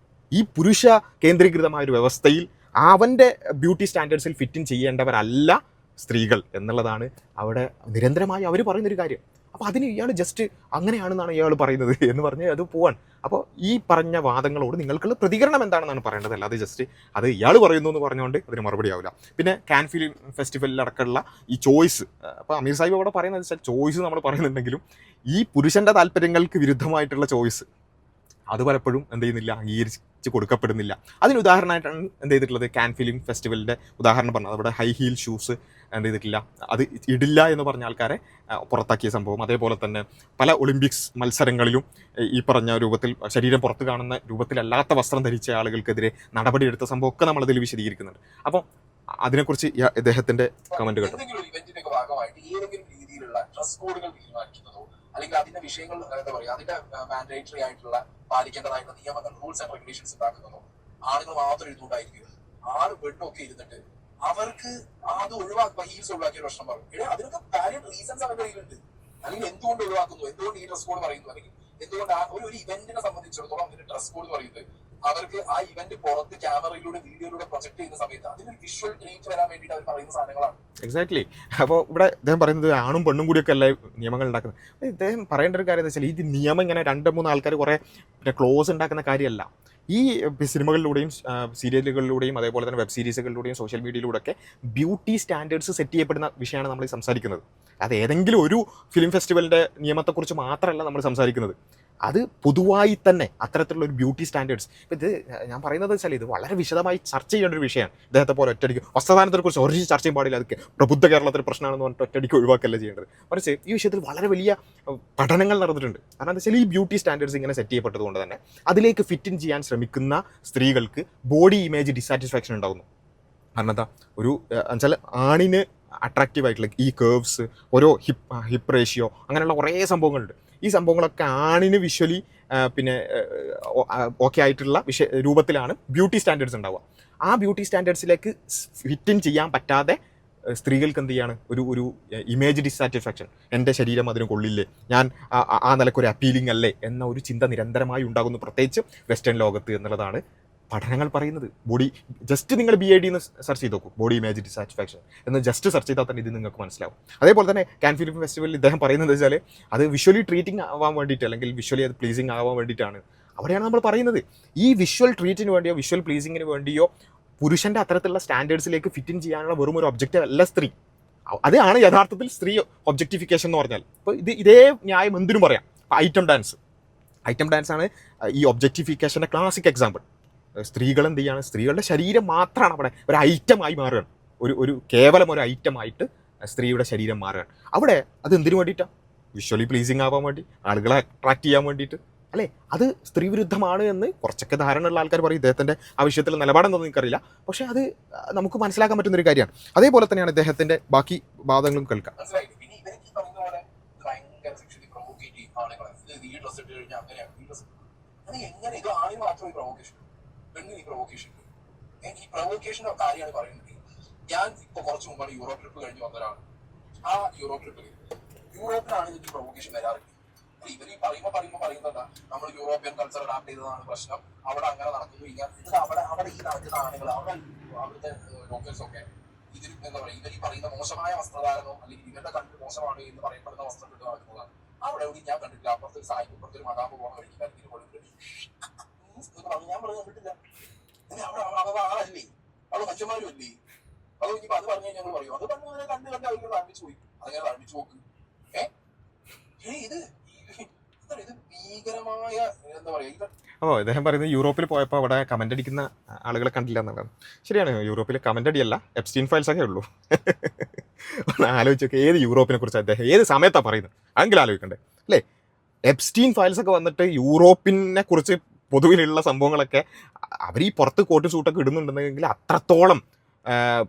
ഈ പുരുഷ കേന്ദ്രീകൃതമായ ഒരു വ്യവസ്ഥയിൽ അവൻ്റെ ബ്യൂട്ടി സ്റ്റാൻഡേർഡ്സിൽ ഫിറ്റ് ഇൻ ചെയ്യേണ്ടവരല്ല സ്ത്രീകൾ എന്നുള്ളതാണ് അവിടെ നിരന്തരമായി അവർ പറയുന്നൊരു കാര്യം. അപ്പോൾ അതിന് ഇയാൾ ജസ്റ്റ് അങ്ങനെയാണെന്നാണ് ഇയാൾ പറയുന്നത് എന്ന് പറഞ്ഞ് അത് പോവാൻ. അപ്പോൾ ഈ പറഞ്ഞ വാദങ്ങളോട് നിങ്ങൾക്കുള്ള പ്രതികരണം എന്താണെന്നാണ് പറയേണ്ടത്, അല്ലാതെ ജസ്റ്റ് അത് ഇയാൾ പറയുന്നു എന്ന് പറഞ്ഞുകൊണ്ട് അതിന് മറുപടി ആവില്ല. പിന്നെ കാൻ ഫിലിം ഫെസ്റ്റിവലിലടക്കമുള്ള ഈ ചോയ്സ്, അപ്പോൾ അമീർ സാഹിബ് അവിടെ പറയുന്നത് വെച്ചാൽ ചോയ്സ് നമ്മൾ പറയുന്നുണ്ടെങ്കിലും ഈ പുരുഷൻ്റെ താല്പര്യങ്ങൾക്ക് വിരുദ്ധമായിട്ടുള്ള ചോയ്സ് അത് പലപ്പോഴും എന്ത് ചെയ്യുന്നില്ല, അംഗീകരിച്ച് കൊടുക്കപ്പെടുന്നില്ല. അതിന് ഉദാഹരണമായിട്ടാണ് എന്ത് ചെയ്തിട്ടുള്ളത്, കാൻ ഫിലിം ഫെസ്റ്റിവലിൻ്റെ ഉദാഹരണം പറഞ്ഞത്. അവിടെ ഹൈ ഹീൽ ഷൂസ് എന്ത് ചെയ്തിട്ടില്ല, അത് ഇടില്ല എന്ന് പറഞ്ഞ ആൾക്കാരെ പുറത്താക്കിയ സംഭവം. അതേപോലെ തന്നെ പല ഒളിമ്പിക്സ് മത്സരങ്ങളിലും ഈ പറഞ്ഞ രൂപത്തിൽ ശരീരം പുറത്ത് കാണുന്ന രൂപത്തിലല്ലാത്ത വസ്ത്രം ധരിച്ച ആളുകൾക്കെതിരെ നടപടിയെടുത്ത സംഭവമൊക്കെ നമ്മളതിൽ വിശദീകരിക്കുന്നുണ്ട്. അപ്പം അതിനെക്കുറിച്ച് ഇദ്ദേഹത്തിൻ്റെ കമൻറ്റ് കേട്ടു. അല്ലെങ്കിൽ അതിന്റെ വിഷയങ്ങൾ എന്താ പറയുക, അതിന്റെ മാൻഡേറ്ററി ആയിട്ടുള്ള പാലിക്കേണ്ടതായിട്ടുള്ള നിയമങ്ങൾ, റൂൾസ് ആൻഡ് റെഗുലേഷൻസ് ഉണ്ടാക്കുന്നതോ ആണുങ്ങൾ മാത്രം ഇരുന്നുകൊണ്ടായിരിക്കും. ആറ് പെണ്ണും ഒക്കെ ഇരുന്നിട്ട് അവർക്ക് അത് ഒഴിവാക്കുക, ഹീൽസ് ഒഴിവാക്കിയ പ്രശ്നം പറയും. അതിനൊക്കെ വാലിഡ് റീസൺസ് അവരുടെ കയ്യിലുണ്ട്. അല്ലെങ്കിൽ എന്തുകൊണ്ട് ഒഴിവാക്കുന്നു, എന്തുകൊണ്ട് ഈ ഡ്രസ് കോഡ് പറയുന്നു, അല്ലെങ്കിൽ എന്തുകൊണ്ട് ഒരു ഇവന്റിനെ സംബന്ധിച്ചിടത്തോളം അതിന്റെ ഡ്രസ് കോഡ് പറയുന്നത് അവർക്ക് ആ ഇവന്റ് പുറത്ത് ക്യാമറയിലൂടെ വീഡിയോയിലൂടെ പ്രൊജക്ട് ചെയ്യുന്ന സമയത്ത് അതിനൊരു വിഷ്വൽ ട്രീറ്റ് വരാൻ വേണ്ടിയിട്ട് അവർ പറയുന്ന സാധനങ്ങളാണ്. എക്സാക്ട്ലി. അപ്പോൾ ഇവിടെ ഇദ്ദേഹം പറയുന്നത് ആണും പെണ്ണും കൂടിയൊക്കെ അല്ലേ നിയമങ്ങൾ ഉണ്ടാക്കുന്നത്. ഇദ്ദേഹം പറയേണ്ട ഒരു കാര്യം എന്ന് വെച്ചാൽ ഈ നിയമം ഇങ്ങനെ 2-3 ആൾക്കാർ കുറേ ക്ലോസ് ഉണ്ടാക്കുന്ന കാര്യമല്ല. ഈ സിനിമകളിലൂടെയും സീരിയലുകളിലൂടെയും അതേപോലെ തന്നെ വെബ് സീരീസുകളിലൂടെയും സോഷ്യൽ മീഡിയയിലൂടെയൊക്കെ ബ്യൂട്ടി സ്റ്റാൻഡേർഡ്സ് സെറ്റ് ചെയ്യപ്പെടുന്ന വിഷയമാണ് നമ്മൾ സംസാരിക്കുന്നത്. അത് ഏതെങ്കിലും ഒരു ഫിലിം ഫെസ്റ്റിവലിൻ്റെ നിയമത്തെക്കുറിച്ച് മാത്രമല്ല നമ്മൾ സംസാരിക്കുന്നത്. അത് പൊതുവായി തന്നെ അത്തരത്തിലുള്ള ഒരു ബ്യൂട്ടി സ്റ്റാൻഡേർഡ്സ്. ഇപ്പം ഇത് ഞാൻ പറയുന്നത് വെച്ചാൽ ഇത് വളരെ വിശദമായി ചർച്ച ചെയ്യേണ്ട ഒരു വിഷയമാണ്. ഇദ്ദേഹത്തെ പോലെ ഒറ്റയടിക്ക് വസ്ത്രദാനത്തെക്കുറിച്ച് ഒരു ചർച്ച ചെയ്യാൻ പാടില്ല, അതൊക്കെ പ്രബുദ്ധ കേരളത്തിൽ പ്രശ്നമാണെന്ന് പറഞ്ഞിട്ട് ഒറ്റയടിക്ക് ഒഴിവാക്കല്ല ചെയ്യേണ്ടത്. മറിച്ച് ഈ വിഷയത്തിൽ വളരെ വലിയ പഠനങ്ങൾ നടന്നിട്ടുണ്ട്. കാരണം എന്താ വെച്ചാൽ ഈ ബ്യൂട്ടി സ്റ്റാൻഡേർഡ്സ് ഇങ്ങനെ സെറ്റ് ചെയ്യപ്പെട്ടത് കൊണ്ട് തന്നെ അതിലേക്ക് ഫിറ്റ് ഇൻ ചെയ്യാൻ ശ്രമിക്കുന്ന സ്ത്രീകൾക്ക് ബോഡി ഇമേജ് ഡിസാറ്റിസ്ഫാക്ഷൻ ഉണ്ടാകുന്നു. കാരണം എന്താ, ഒരു എന്നുവെച്ചാൽ ആണിന് അട്രാക്റ്റീവ് ആയിട്ടുള്ള ഈ കേർവ്സ്, ഓരോ ഹിപ്പ് റേഷ്യോ, അങ്ങനെയുള്ള കുറേ സംഭവങ്ങളുണ്ട്. ഈ സംഭവങ്ങളൊക്കെ ആണിന് വിഷ്വലി പിന്നെ ഓക്കെ ആയിട്ടുള്ള രൂപത്തിലാണ് ബ്യൂട്ടി സ്റ്റാൻഡേർഡ്സ് ഉണ്ടാവുക. ആ ബ്യൂട്ടി സ്റ്റാൻഡേർഡ്സിലേക്ക് ഫിറ്റ് ഇൻ ചെയ്യാൻ പറ്റാതെ സ്ത്രീകൾക്ക് എന്ത് ചെയ്യാണ്, ഒരു ഇമേജ് ഡിസാറ്റിസ്ഫാക്ഷൻ, എൻ്റെ ശരീരം അതിന് കൊള്ളില്ലേ, ഞാൻ ആ നിലക്കൊരു അപ്പീലിംഗ് അല്ലേ എന്ന ഒരു ചിന്ത നിരന്തരമായി ഉണ്ടാകുന്നു, പ്രത്യേകിച്ച് വെസ്റ്റേൺ ലോകത്ത് എന്നുള്ളതാണ് പഠനങ്ങൾ പറയുന്നത്. ബോഡി ജസ്റ്റ് നിങ്ങൾ BID എന്ന് സെർച്ച് ചെയ്ത് നോക്കൂ, ബോഡി ഇമേജ് ഡിസാറ്റിസ്ഫാക്ഷൻ എന്ന് ജസ്റ്റ് സെർച്ച് ചെയ്താൽ തന്നെ ഇത് നിങ്ങൾക്ക് മനസ്സിലാവും. അതേപോലെ തന്നെ കാൻ ഫിലിം ഫെസ്റ്റിവലിൽ ഇദ്ദേഹം പറയുന്നത് വെച്ചാൽ അത് വിഷ്വലി ട്രീറ്റിംഗ് ആവാൻ വേണ്ടിയിട്ട്, അല്ലെങ്കിൽ വിഷ്വലി അത് പ്ലീസിങ് ആവാൻ വേണ്ടിയിട്ടാണ്. അവിടെയാണ് നമ്മൾ പറയുന്നത്, ഈ വിഷ്വൽ ട്രീറ്റിന് വേണ്ടിയോ വിഷ്വൽ പ്ലീസിങ്ങിന് വേണ്ടിയോ പുരുഷൻ്റെ അത്തരത്തിലുള്ള സ്റ്റാൻഡേർഡ്സിലേക്ക് ഫിറ്റ് ഇൻ ചെയ്യാനുള്ള വെറും ഒരു ഒബ്ജക്റ്റീവ് അല്ല സ്ത്രീ. അതാണ് യഥാർത്ഥത്തിൽ സ്ത്രീ ഒബ്ജക്റ്റിഫിക്കേഷൻ എന്ന് പറഞ്ഞാൽ. ഇപ്പോൾ ഇതേ ന്യായം എന്തിനും പറയാം. ഐറ്റം ഡാൻസ് ആണ് ഈ ഒബ്ജക്റ്റിഫിക്കേഷൻ്റെ ക്ലാസിക് എക്സാമ്പിൾ. സ്ത്രീകൾ എന്ത് ചെയ്യാണ്, സ്ത്രീകളുടെ ശരീരം മാത്രമാണ് അവിടെ ഒരു ഐറ്റമായി മാറുകയാണ്. ഒരു കേവലം ഒരു ഐറ്റമായിട്ട് സ്ത്രീയുടെ ശരീരം മാറുകയാണ്. അവിടെ അത് എന്തിനു വേണ്ടിയിട്ടാണ്? വിഷ്വലി പ്ലീസിങ് ആവാൻ വേണ്ടി, ആളുകളെ അട്രാക്ട് ചെയ്യാൻ വേണ്ടിയിട്ട് അല്ലേ? അത് സ്ത്രീ വിരുദ്ധമാണ് എന്ന് കുറച്ചൊക്കെ ധാരണയുള്ള ആൾക്കാർ പറയും. ഇദ്ദേഹത്തിൻ്റെ ആ വിഷയത്തിൽ നിലപാടെന്നൊന്നും എനിക്കറിയില്ല, പക്ഷേ അത് നമുക്ക് മനസ്സിലാക്കാൻ പറ്റുന്നൊരു കാര്യമാണ്. അതേപോലെ തന്നെയാണ് ഇദ്ദേഹത്തിൻ്റെ ബാക്കി വാദങ്ങളും കേൾക്കാം. ഈ പ്രൊവോക്കേഷന്റെ കാര്യമാണ് പറയുന്നത്. ഞാൻ ഇപ്പൊ കുറച്ച് മുമ്പാണ് യൂറോപ്പ് ട്രിപ്പ് കഴിഞ്ഞ് വന്നൊരാളാണ്. ആ യൂറോപ്പ് യൂറോപ്പിലാണ് എനിക്ക് പ്രൊവോക്കേഷൻ വരാറില്ല. ഇവര് പറയുന്നതാ നമ്മൾ യൂറോപ്യൻ കൾച്ചർ അഡാപ്റ്റ് ചെയ്തതാണ് പ്രശ്നം, അവിടെ അങ്ങനെ നടക്കുന്നു. ഇത് അവിടെ ഈ നടക്കുന്ന ആളുകൾ, അവിടുത്തെ ലോക്കൽസ് ഒക്കെ ഇതിൽ എന്താ പറയുക, ഇവർ ഈ പറയുന്ന മോശമായ വസ്ത്രധാരണവും അല്ലെങ്കിൽ ഇവരുടെ കണ്ടിട്ട് മോശമാണ് എന്ന് പറയപ്പെടുന്ന വസ്ത്രം ഇട്ട് നടക്കുന്നതാണ്. അവിടെ എവിടെ ഞാൻ കണ്ടിട്ടില്ല. അപ്പുറത്തൊരു സായിപ്പ്, ഇപ്പുറത്തൊരു മതാമ്പ് പോകുന്ന വഴിക്ക് കരുത്തിന് കൊടുത്തിട്ട് ഞാൻ പറഞ്ഞു കണ്ടിട്ടില്ല. അവിടെ ആളല്ലേ, അവിടെ മനുഷ്യന്മാരും അല്ലേ? അത് ഇനിയിപ്പോ അത് പറഞ്ഞു ഞങ്ങൾ പറയും, അത് പറഞ്ഞു കണ്ട് അവർക്ക് താഴ്മിച്ചു പോയി, അതങ്ങനെ താഴ്മിച്ചു നോക്ക്. ഇത് ഭീകരമായ എന്താ പറയാ. അപ്പോൾ ഇദ്ദേഹം പറയുന്നത് യൂറോപ്പിൽ പോയപ്പോൾ അവിടെ കമൻ്റ് അടിക്കുന്ന ആളുകളെ കണ്ടില്ല എന്നുള്ളതാണ്. ശരിയാണ്, യൂറോപ്പിൽ കമൻ്റ് അടിയല്ല, എപ്സ്റ്റീൻ ഫയൽസൊക്കെ ഉള്ളൂ. ഒന്ന് ആലോചിച്ച് നോക്കി, ഏത് യൂറോപ്പിനെ കുറിച്ച് അദ്ദേഹം ഏത് സമയത്താണ് പറയുന്നത്, അതെങ്കിലും ആലോചിക്കണ്ടേ അല്ലേ? എപ്സ്റ്റീൻ ഫയൽസൊക്കെ വന്നിട്ട് യൂറോപ്പിനെ കുറിച്ച് പൊതുവിലുള്ള സംഭവങ്ങളൊക്കെ അവർ ഈ പുറത്ത് കോട്ട് സൂട്ടൊക്കെ ഇടുന്നുണ്ടെങ്കിൽ അത്രത്തോളം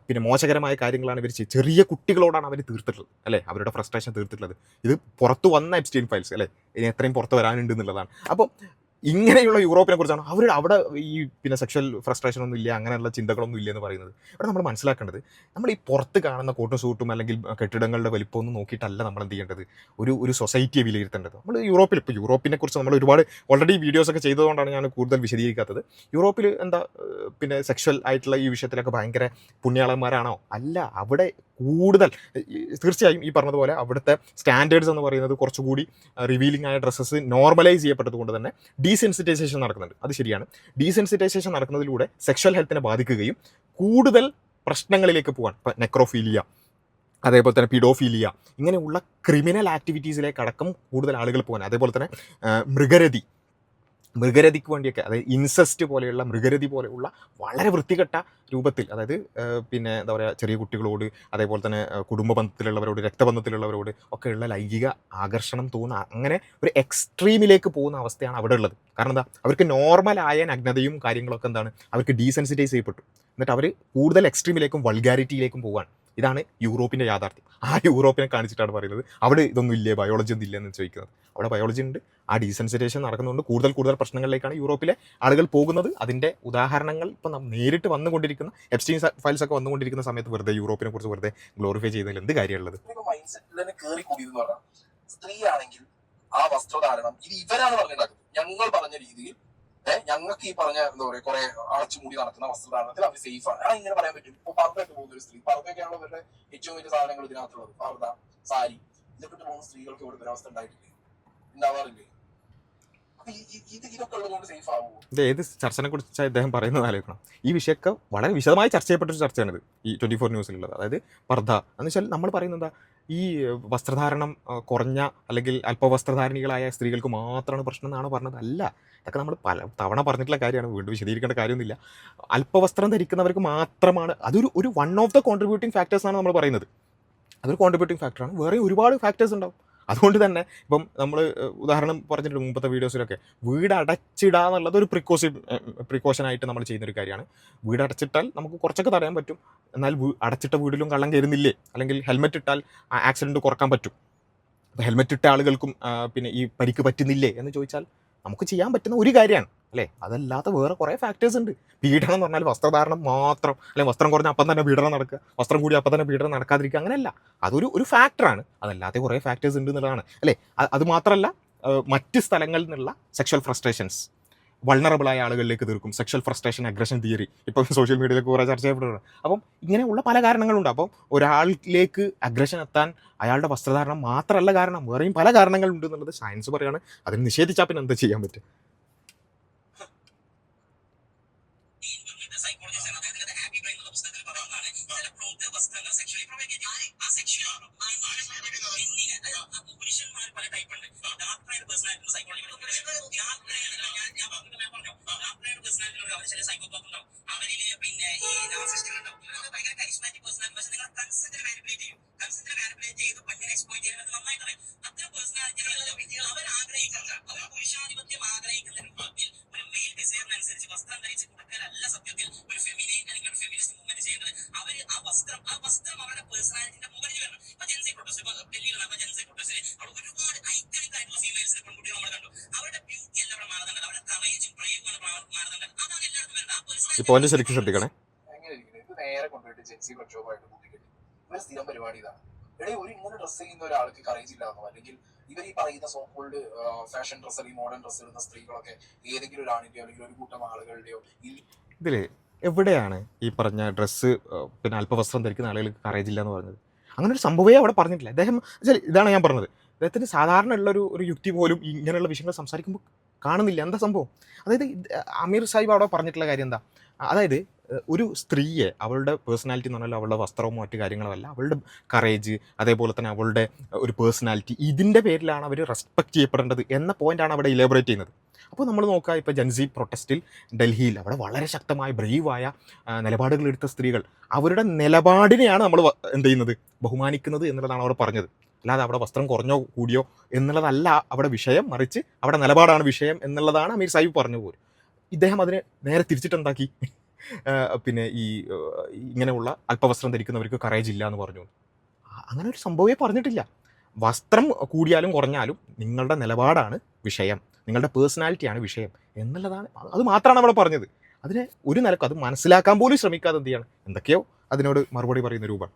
പിന്നെ മോശകരമായ കാര്യങ്ങളാണ് ഇവർ ചെറിയ കുട്ടികളോടാണ് അവർ തീർത്തിട്ടുള്ളത് അല്ലേ, അവരുടെ ഫ്രസ്ട്രേഷൻ തീർത്തിട്ടുള്ളത്. ഇത് പുറത്ത് വന്ന എപ്സ്റ്റീൻ ഫയൽസ് അല്ലേ, ഇനി എത്രയും പുറത്ത് വരാനുണ്ട് എന്നുള്ളതാണ്. അപ്പോൾ ഇങ്ങനെയുള്ള യൂറോപ്പിനെ കുറിച്ചാണ് അവിടെ ഈ പിന്നെ സെക്ഷൽ ഫ്രസ്ട്രേഷൻ ഒന്നും ഇല്ല, അങ്ങനെയുള്ള ചിന്തകളൊന്നും ഇല്ല എന്ന് പറയുന്നത്. ഇവിടെ നമ്മൾ മനസ്സിലാക്കേണ്ടത്, നമ്മൾ ഈ പുറത്ത് കാണുന്ന കോട്ടും സൂട്ടും അല്ലെങ്കിൽ കെട്ടിടങ്ങളുടെ വലിപ്പമൊന്നും നോക്കിയിട്ടല്ല നമ്മൾ എന്ത് ചെയ്യേണ്ടത്, ഒരു സൊസൈറ്റിയെ വിലയിരുത്തേണ്ടത്. നമ്മൾ ഇപ്പോൾ യൂറോപ്പിനെ കുറിച്ച് നമ്മൾ ഒരുപാട് ഓൾറെഡി വീഡിയോസൊക്കെ ചെയ്തതുകൊണ്ടാണ് ഞാൻ കൂടുതൽ വിശദീകരിക്കാത്തത്. യൂറോപ്പിൽ എന്താ പിന്നെ സെക്ഷൽ ആയിട്ടുള്ള ഈ വിഷയത്തിലൊക്കെ ഭയങ്കര പുണ്യാളന്മാരാണോ? അല്ല, അവിടെ കൂടുതൽ തീർച്ചയായും ഈ പറഞ്ഞതുപോലെ അവിടുത്തെ സ്റ്റാൻഡേർഡ്സ് എന്ന് പറയുന്നത് കുറച്ചുകൂടി റിവീലിംഗ് ആയ ഡ്രസ്സസ് നോർമലൈസ് ചെയ്യപ്പെട്ടത് കൊണ്ട് തന്നെ ഡീസെൻസിറ്റൈസേഷൻ നടക്കുന്നുണ്ട്. അത് ശരിയാണ്. ഡീസെൻസിറ്റൈസേഷൻ നടക്കുന്നതിലൂടെ സെക്ഷൽ ഹെൽത്തിനെ ബാധിക്കുകയും കൂടുതൽ പ്രശ്നങ്ങളിലേക്ക് പോകാൻ, ഇപ്പം നെക്രോഫീലിയ, അതേപോലെ തന്നെ പിഡോഫീലിയ, ഇങ്ങനെയുള്ള ക്രിമിനൽ ആക്ടിവിറ്റീസിലേക്ക് അടക്കം കൂടുതൽ ആളുകൾ പോകാൻ, അതേപോലെ തന്നെ മൃഗരതിക്ക് വേണ്ടിയൊക്കെ, അതായത് ഇൻസെസ്റ്റ് പോലെയുള്ള മൃഗരതി പോലെയുള്ള വളരെ വൃത്തികെട്ട രൂപത്തിൽ, അതായത് പിന്നെ എന്താ പറയുക, ചെറിയ കുട്ടികളോട് അതേപോലെ തന്നെ കുടുംബ ബന്ധത്തിലുള്ളവരോട് രക്തബന്ധത്തിലുള്ളവരോട് ഒക്കെയുള്ള ലൈംഗിക ആകർഷണം തോന്നുന്ന അങ്ങനെ ഒരു എക്സ്ട്രീമിലേക്ക് പോകുന്ന അവസ്ഥയാണ് അവിടെ ഉള്ളത്. കാരണം എന്താ, അവർക്ക് നോർമലായ നഗ്നതയും കാര്യങ്ങളൊക്കെ എന്താണ്, അവർക്ക് ഡീസെൻസിറ്റൈസ് ചെയ്യപ്പെട്ടു. എന്നിട്ട് അവർ കൂടുതൽ എക്സ്ട്രീമിലേക്കും വൾഗാരിറ്റിയിലേക്കും പോകാൻ. ഇതാണ് യൂറോപ്പിൻ്റെ യാഥാർത്ഥ്യം. ആ യൂറോപ്പിനെ കാണിച്ചിട്ടാണ് പറയുന്നത് അവിടെ ഇതൊന്നും ഇല്ലേ, ബയോളജി ഒന്നും ഇല്ലെന്ന് ചോദിക്കുന്നത്. അവിടെ ബയോളജി ഉണ്ട്. ആ ഡീസെൻസിറ്റൈസേഷൻ നടക്കുന്നതുകൊണ്ട് കൂടുതൽ പ്രശ്നങ്ങളിലേക്കാണ് യൂറോപ്പിലെ ആളുകൾ പോകുന്നത്. അതിൻ്റെ ഉദാഹരണങ്ങൾ ഇപ്പം നേരിട്ട് വന്നുകൊണ്ടിരിക്കുന്ന എപ്സ്റ്റീൻ ഫയൽസ് ഒക്കെ വന്നുകൊണ്ടിരിക്കുന്ന സമയത്ത് വെറുതെ യൂറോപ്പിനെ കുറിച്ച് വെറുതെ ഗ്ലോറിഫൈ ചെയ്യുന്നതിൽ എന്ത് കാര്യമുള്ളത്? സ്ത്രീ ആണെങ്കിൽ ആ വസ്ത്രധാരണം ഇത് ഇവരാണ് പറഞ്ഞിട്ടുണ്ടാക്കുന്നത്. ഞങ്ങൾ പറഞ്ഞ രീതിയിൽ ഞങ്ങൾക്ക് ഈ പറഞ്ഞ എന്താ പറയുക കുറെ അടച്ചുമൂടി നടക്കുന്ന വസ്ത്രധാരണത്തിൽ അവർ സേഫ് ആണ്. ഇങ്ങനെ പറയാൻ പറ്റും. ഇപ്പൊ പർദ്ദയിട്ട് പോകുന്ന ഒരു സ്ത്രീ, പർദ്ദയൊക്കെയാണല്ലോ ഇവരുടെ ഏറ്റവും വലിയ സാധനങ്ങൾ ഇതിനകത്തുള്ളത്. പർദ്ദ, സാരി, ഇതൊക്കെ പോകുന്ന സ്ത്രീകൾക്ക് ഇവിടെ ഒരവസ്ഥ ഉണ്ടായിട്ടില്ലേ, ഉണ്ടാവാറില്ലേ? ഇത് ഏത് ചർച്ചനെ കുറിച്ച് ഇദ്ദേഹം പറയുന്നത് ആലോചിക്കണം. ഈ വിഷയമൊക്കെ വളരെ വിശദമായി ചർച്ച ചെയ്യപ്പെട്ടൊരു ചർച്ചയാണിത് ഈ 24 ന്യൂസിലുള്ളത്. അതായത് പർദ്ദ എന്ന് വെച്ചാൽ നമ്മൾ പറയുന്നത് എന്താ, ഈ വസ്ത്രധാരണം കുറഞ്ഞ അല്ലെങ്കിൽ അല്പവസ്ത്രധാരണികളായ സ്ത്രീകൾക്ക് മാത്രമാണ് പ്രശ്നം എന്നാണ് പറഞ്ഞത്. അല്ല, ഇതൊക്കെ നമ്മൾ പല തവണ പറഞ്ഞിട്ടുള്ള കാര്യമാണ്, വീണ്ടും വിശദീകരിക്കേണ്ട കാര്യമൊന്നുമില്ല. അല്പവസ്ത്രം ധരിക്കുന്നവർക്ക് മാത്രമാണ് ഒരു one of the contributing factors ആണ് നമ്മൾ പറയുന്നത്. അതൊരു കോൺട്രിബ്യൂട്ടിംഗ് ഫാക്ടറാണ്. വേറെ ഒരുപാട് ഫാക്ടേഴ്സ് ഉണ്ടാവും. അതുകൊണ്ട് തന്നെ ഇപ്പം നമ്മൾ ഉദാഹരണം പറഞ്ഞിട്ടുണ്ട് മുമ്പത്തെ വീഡിയോസിലൊക്കെ, വീട് അടച്ചിടുക എന്നുള്ളത് ഒരു പ്രിക്കോഷനായിട്ട് നമ്മൾ ചെയ്യുന്നൊരു കാര്യമാണ്. വീട് അടച്ചിട്ടാൽ നമുക്ക് കുറച്ചൊക്കെ തടയാൻ പറ്റും. എന്നാൽ അടച്ചിട്ട വീട്ടിലും കള്ളം കയറുന്നില്ലേ, അല്ലെങ്കിൽ ഹെൽമെറ്റ് ഇട്ടാൽ ആക്സിഡൻറ്റ് കുറക്കാൻ പറ്റും. അപ്പോൾ ഹെൽമെറ്റ് ഇട്ട ആളുകൾക്കും പിന്നെ ഈ പരിക്ക് പറ്റുന്നില്ലേ എന്ന് ചോദിച്ചാൽ നമുക്ക് ചെയ്യാൻ പറ്റുന്ന ഒരു കാര്യമാണ് അല്ലേ. അതല്ലാത്ത വേറെ കുറേ ഫാക്ടേഴ്സ് ഉണ്ട്. പീഡനം എന്ന് പറഞ്ഞാൽ വസ്ത്രധാരണം മാത്രം, അല്ലെങ്കിൽ വസ്ത്രം കുറഞ്ഞ അപ്പം തന്നെ പീഡനം നടക്കുക, വസ്ത്രം കൂടി അപ്പം തന്നെ പീഡനം നടക്കാതിരിക്കുക, അങ്ങനെയല്ല. അതൊരു ഫാക്ടറാണ്. അതല്ലാത്ത കുറേ ഫാക്ടേഴ്സ് ഉണ്ട് എന്നുള്ളതാണ് അല്ലേ. അത് മാത്രമല്ല, മറ്റ് സ്ഥലങ്ങളിൽ നിന്നുള്ള സെക്ഷൽ ഫ്രസ്ട്രേഷൻസ് വൾണറബിളായ ആളുകളിലേക്ക് തീർക്കും. സെക്ഷൽ ഫ്രസ്ട്രേഷൻ അഗ്രഷൻ തിയറി ഇപ്പം സോഷ്യൽ മീഡിയയിലേക്ക് കുറേ ചർച്ച ചെയ്യപ്പെടുന്നത്. അപ്പം ഇങ്ങനെയുള്ള പല കാരണങ്ങളുണ്ട്. അപ്പം ഒരാളിലേക്ക് അഗ്രഷൻ എത്താൻ അയാളുടെ വസ്ത്രധാരണം മാത്രമല്ല കാരണം, വേറെയും പല കാരണങ്ങളുണ്ട് എന്നുള്ളത് സയൻസ് പറയാണ്. അതിന് നിഷേധിച്ചാൽ പിന്നെ എന്താ ചെയ്യാൻ പറ്റും? ഈ പോയിന്റ് ശരിക്കും ശ്രദ്ധിക്കണേ. ഇത് നേരെ കൊണ്ടുപോയിട്ട് ജെൻസി പ്രക്ഷോഭമായിട്ട് കൂട്ടിക്കെട്ടി ഇവർ സ്ഥിരം പരിപാടി ഇതാണ്. എടേ, ഒരു ഇങ്ങനെ ഡ്രസ് ചെയ്യുന്ന ഒരാൾക്ക് കറേജ് ഇല്ലാന്നോ, അല്ലെങ്കിൽ ഇവർ ഈ പറയുന്ന സോ കോൾഡ് ഫാഷൻ ഡ്രസ് അല്ലെങ്കിൽ മോഡേൺ ഡ്രസ് ഇടുന്ന സ്ത്രീകളൊക്കെ ഏതെങ്കിലും ഒരു ആണിന്റെയോ അല്ലെങ്കിൽ ഒരു കൂട്ടം ആളുകളുടെയോ ഇതിൽ എവിടെയാണ് ഈ പറഞ്ഞ ഡ്രസ്സ് പിന്നെ അല്പവസ്ത്രം ധരിക്കുന്ന ആളുകൾക്ക് കറേജ് ഇല്ല എന്ന് പറഞ്ഞത്? അങ്ങനെ ഒരു സംഭവമേ അവിടെ പറഞ്ഞിട്ടില്ല. അദ്ദേഹം ഇതാണ് ഞാൻ പറഞ്ഞത്, അദ്ദേഹത്തിന് സാധാരണ ഉള്ളൊരു യുക്തി പോലും ഇങ്ങനെയുള്ള വിഷയങ്ങൾ സംസാരിക്കുമ്പോൾ കാണുന്നില്ല. എന്താ സംഭവം? അതായത് അമീർ സാഹിബ് അവിടെ പറഞ്ഞിട്ടുള്ള കാര്യം എന്താ, അതായത് ഒരു സ്ത്രീയെ അവളുടെ പേഴ്സണാലിറ്റി എന്ന് പറഞ്ഞാൽ അവളുടെ വസ്ത്രവും മറ്റു കാര്യങ്ങളുമല്ല, അവളുടെ കറേജ്, അതേപോലെ തന്നെ അവളുടെ ഒരു പേഴ്സണാലിറ്റി, ഇതിൻ്റെ പേരിലാണ് അവർ റെസ്പെക്റ്റ് ചെയ്യപ്പെടേണ്ടത് എന്ന പോയിൻ്റാണ് അവിടെ ഇലേബറേറ്റ് ചെയ്യുന്നത്. അപ്പോൾ നമ്മൾ നോക്കുക, ഇപ്പോൾ ജൻസി പ്രൊട്ടസ്റ്റിൽ ഡൽഹിയിൽ അവിടെ വളരെ ശക്തമായ ബ്രേവായ നിലപാടുകളെടുത്ത സ്ത്രീകൾ, അവരുടെ നിലപാടിനെയാണ് നമ്മൾ എന്ത് ചെയ്യുന്നത്, ബഹുമാനിക്കുന്നത് എന്നുള്ളതാണ് അവിടെ പറഞ്ഞത്. അല്ലാതെ അവിടെ വസ്ത്രം കുറഞ്ഞോ കൂടിയോ എന്നുള്ളതല്ല അവിടെ വിഷയം, മറിച്ച് അവിടെ നിലപാടാണ് വിഷയം എന്നുള്ളതാണ് അമീർ സാഹിബ് പറഞ്ഞു പോലും. ഇദ്ദേഹം അതിനെ നേരെ തിരിച്ചിട്ടുണ്ടാക്കി, പിന്നെ ഇങ്ങനെയുള്ള അല്പവസ്ത്രം ധരിക്കുന്നവർക്ക് കറേജ് ഇല്ല എന്ന് പറഞ്ഞു. അങ്ങനെ ഒരു സംഭവമേ പറഞ്ഞിട്ടില്ല. വസ്ത്രം കൂടിയാലും കുറഞ്ഞാലും നിങ്ങളുടെ നിലപാടാണ് വിഷയം, നിങ്ങളുടെ പേഴ്സണാലിറ്റിയാണ് വിഷയം എന്നുള്ളതാണ്. അത് മാത്രമാണ് അവിടെ പറഞ്ഞത്. അതിനെ ഒരു നിലക്കും അത് മനസ്സിലാക്കാൻ പോലും ശ്രമിക്കാതെ എന്ത് ചെയ്യാണ്, എന്തൊക്കെയോ അതിനോട് മറുപടി പറയുന്ന രൂപമാണ്.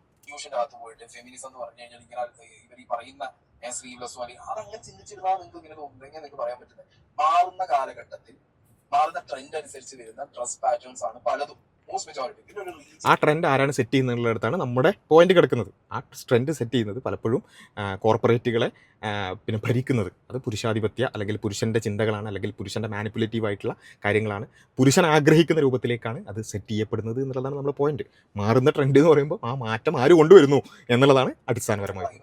ഫെമിനിസം എന്ന് പറഞ്ഞു കഴിഞ്ഞാൽ ഇവർ ഈ പറയുന്ന സ്ലീവ്ലെസ്സും അല്ലെങ്കിൽ അതങ്ങനെ ചിന്തിച്ചിരുന്നാൽ നിങ്ങൾക്ക് ഇങ്ങനെ തോന്നുന്നെങ്കിൽ നിങ്ങൾക്ക് പറയാൻ പറ്റുന്നത്, മാറുന്ന കാലഘട്ടത്തിൽ മാറുന്ന ട്രെൻഡ് അനുസരിച്ച് വരുന്ന ഡ്രസ് പാറ്റേൺസ് ആണ് പലതും. മോസ്റ്റ് മെജോറിറ്റി ആ ട്രെൻഡ് ആരാണ് സെറ്റ് ചെയ്യുന്നതിനുള്ളിടത്താണ് നമ്മുടെ പോയിന്റ് കിടക്കുന്നത്. ആ ട്രെൻഡ് സെറ്റ് ചെയ്യുന്നത് പലപ്പോഴും കോർപ്പറേറ്റുകളെ പിന്നെ ഭരിക്കുന്നത് അത് പുരുഷാധിപത്യ അല്ലെങ്കിൽ പുരുഷൻ്റെ ചിന്തകളാണ്, അല്ലെങ്കിൽ പുരുഷൻ്റെ മാനിപ്പുലേറ്റീവ് ആയിട്ടുള്ള കാര്യങ്ങളാണ്, പുരുഷൻ ആഗ്രഹിക്കുന്ന രൂപത്തിലേക്കാണ് അത് സെറ്റ് ചെയ്യപ്പെടുന്നത് എന്നുള്ളതാണ് നമ്മുടെ പോയിന്റ്. മാറുന്ന ട്രെൻഡ് എന്ന് പറയുമ്പോൾ ആ മാറ്റം ആര് കൊണ്ടുവരുന്നു എന്നുള്ളതാണ് അടിസ്ഥാനപരമായി.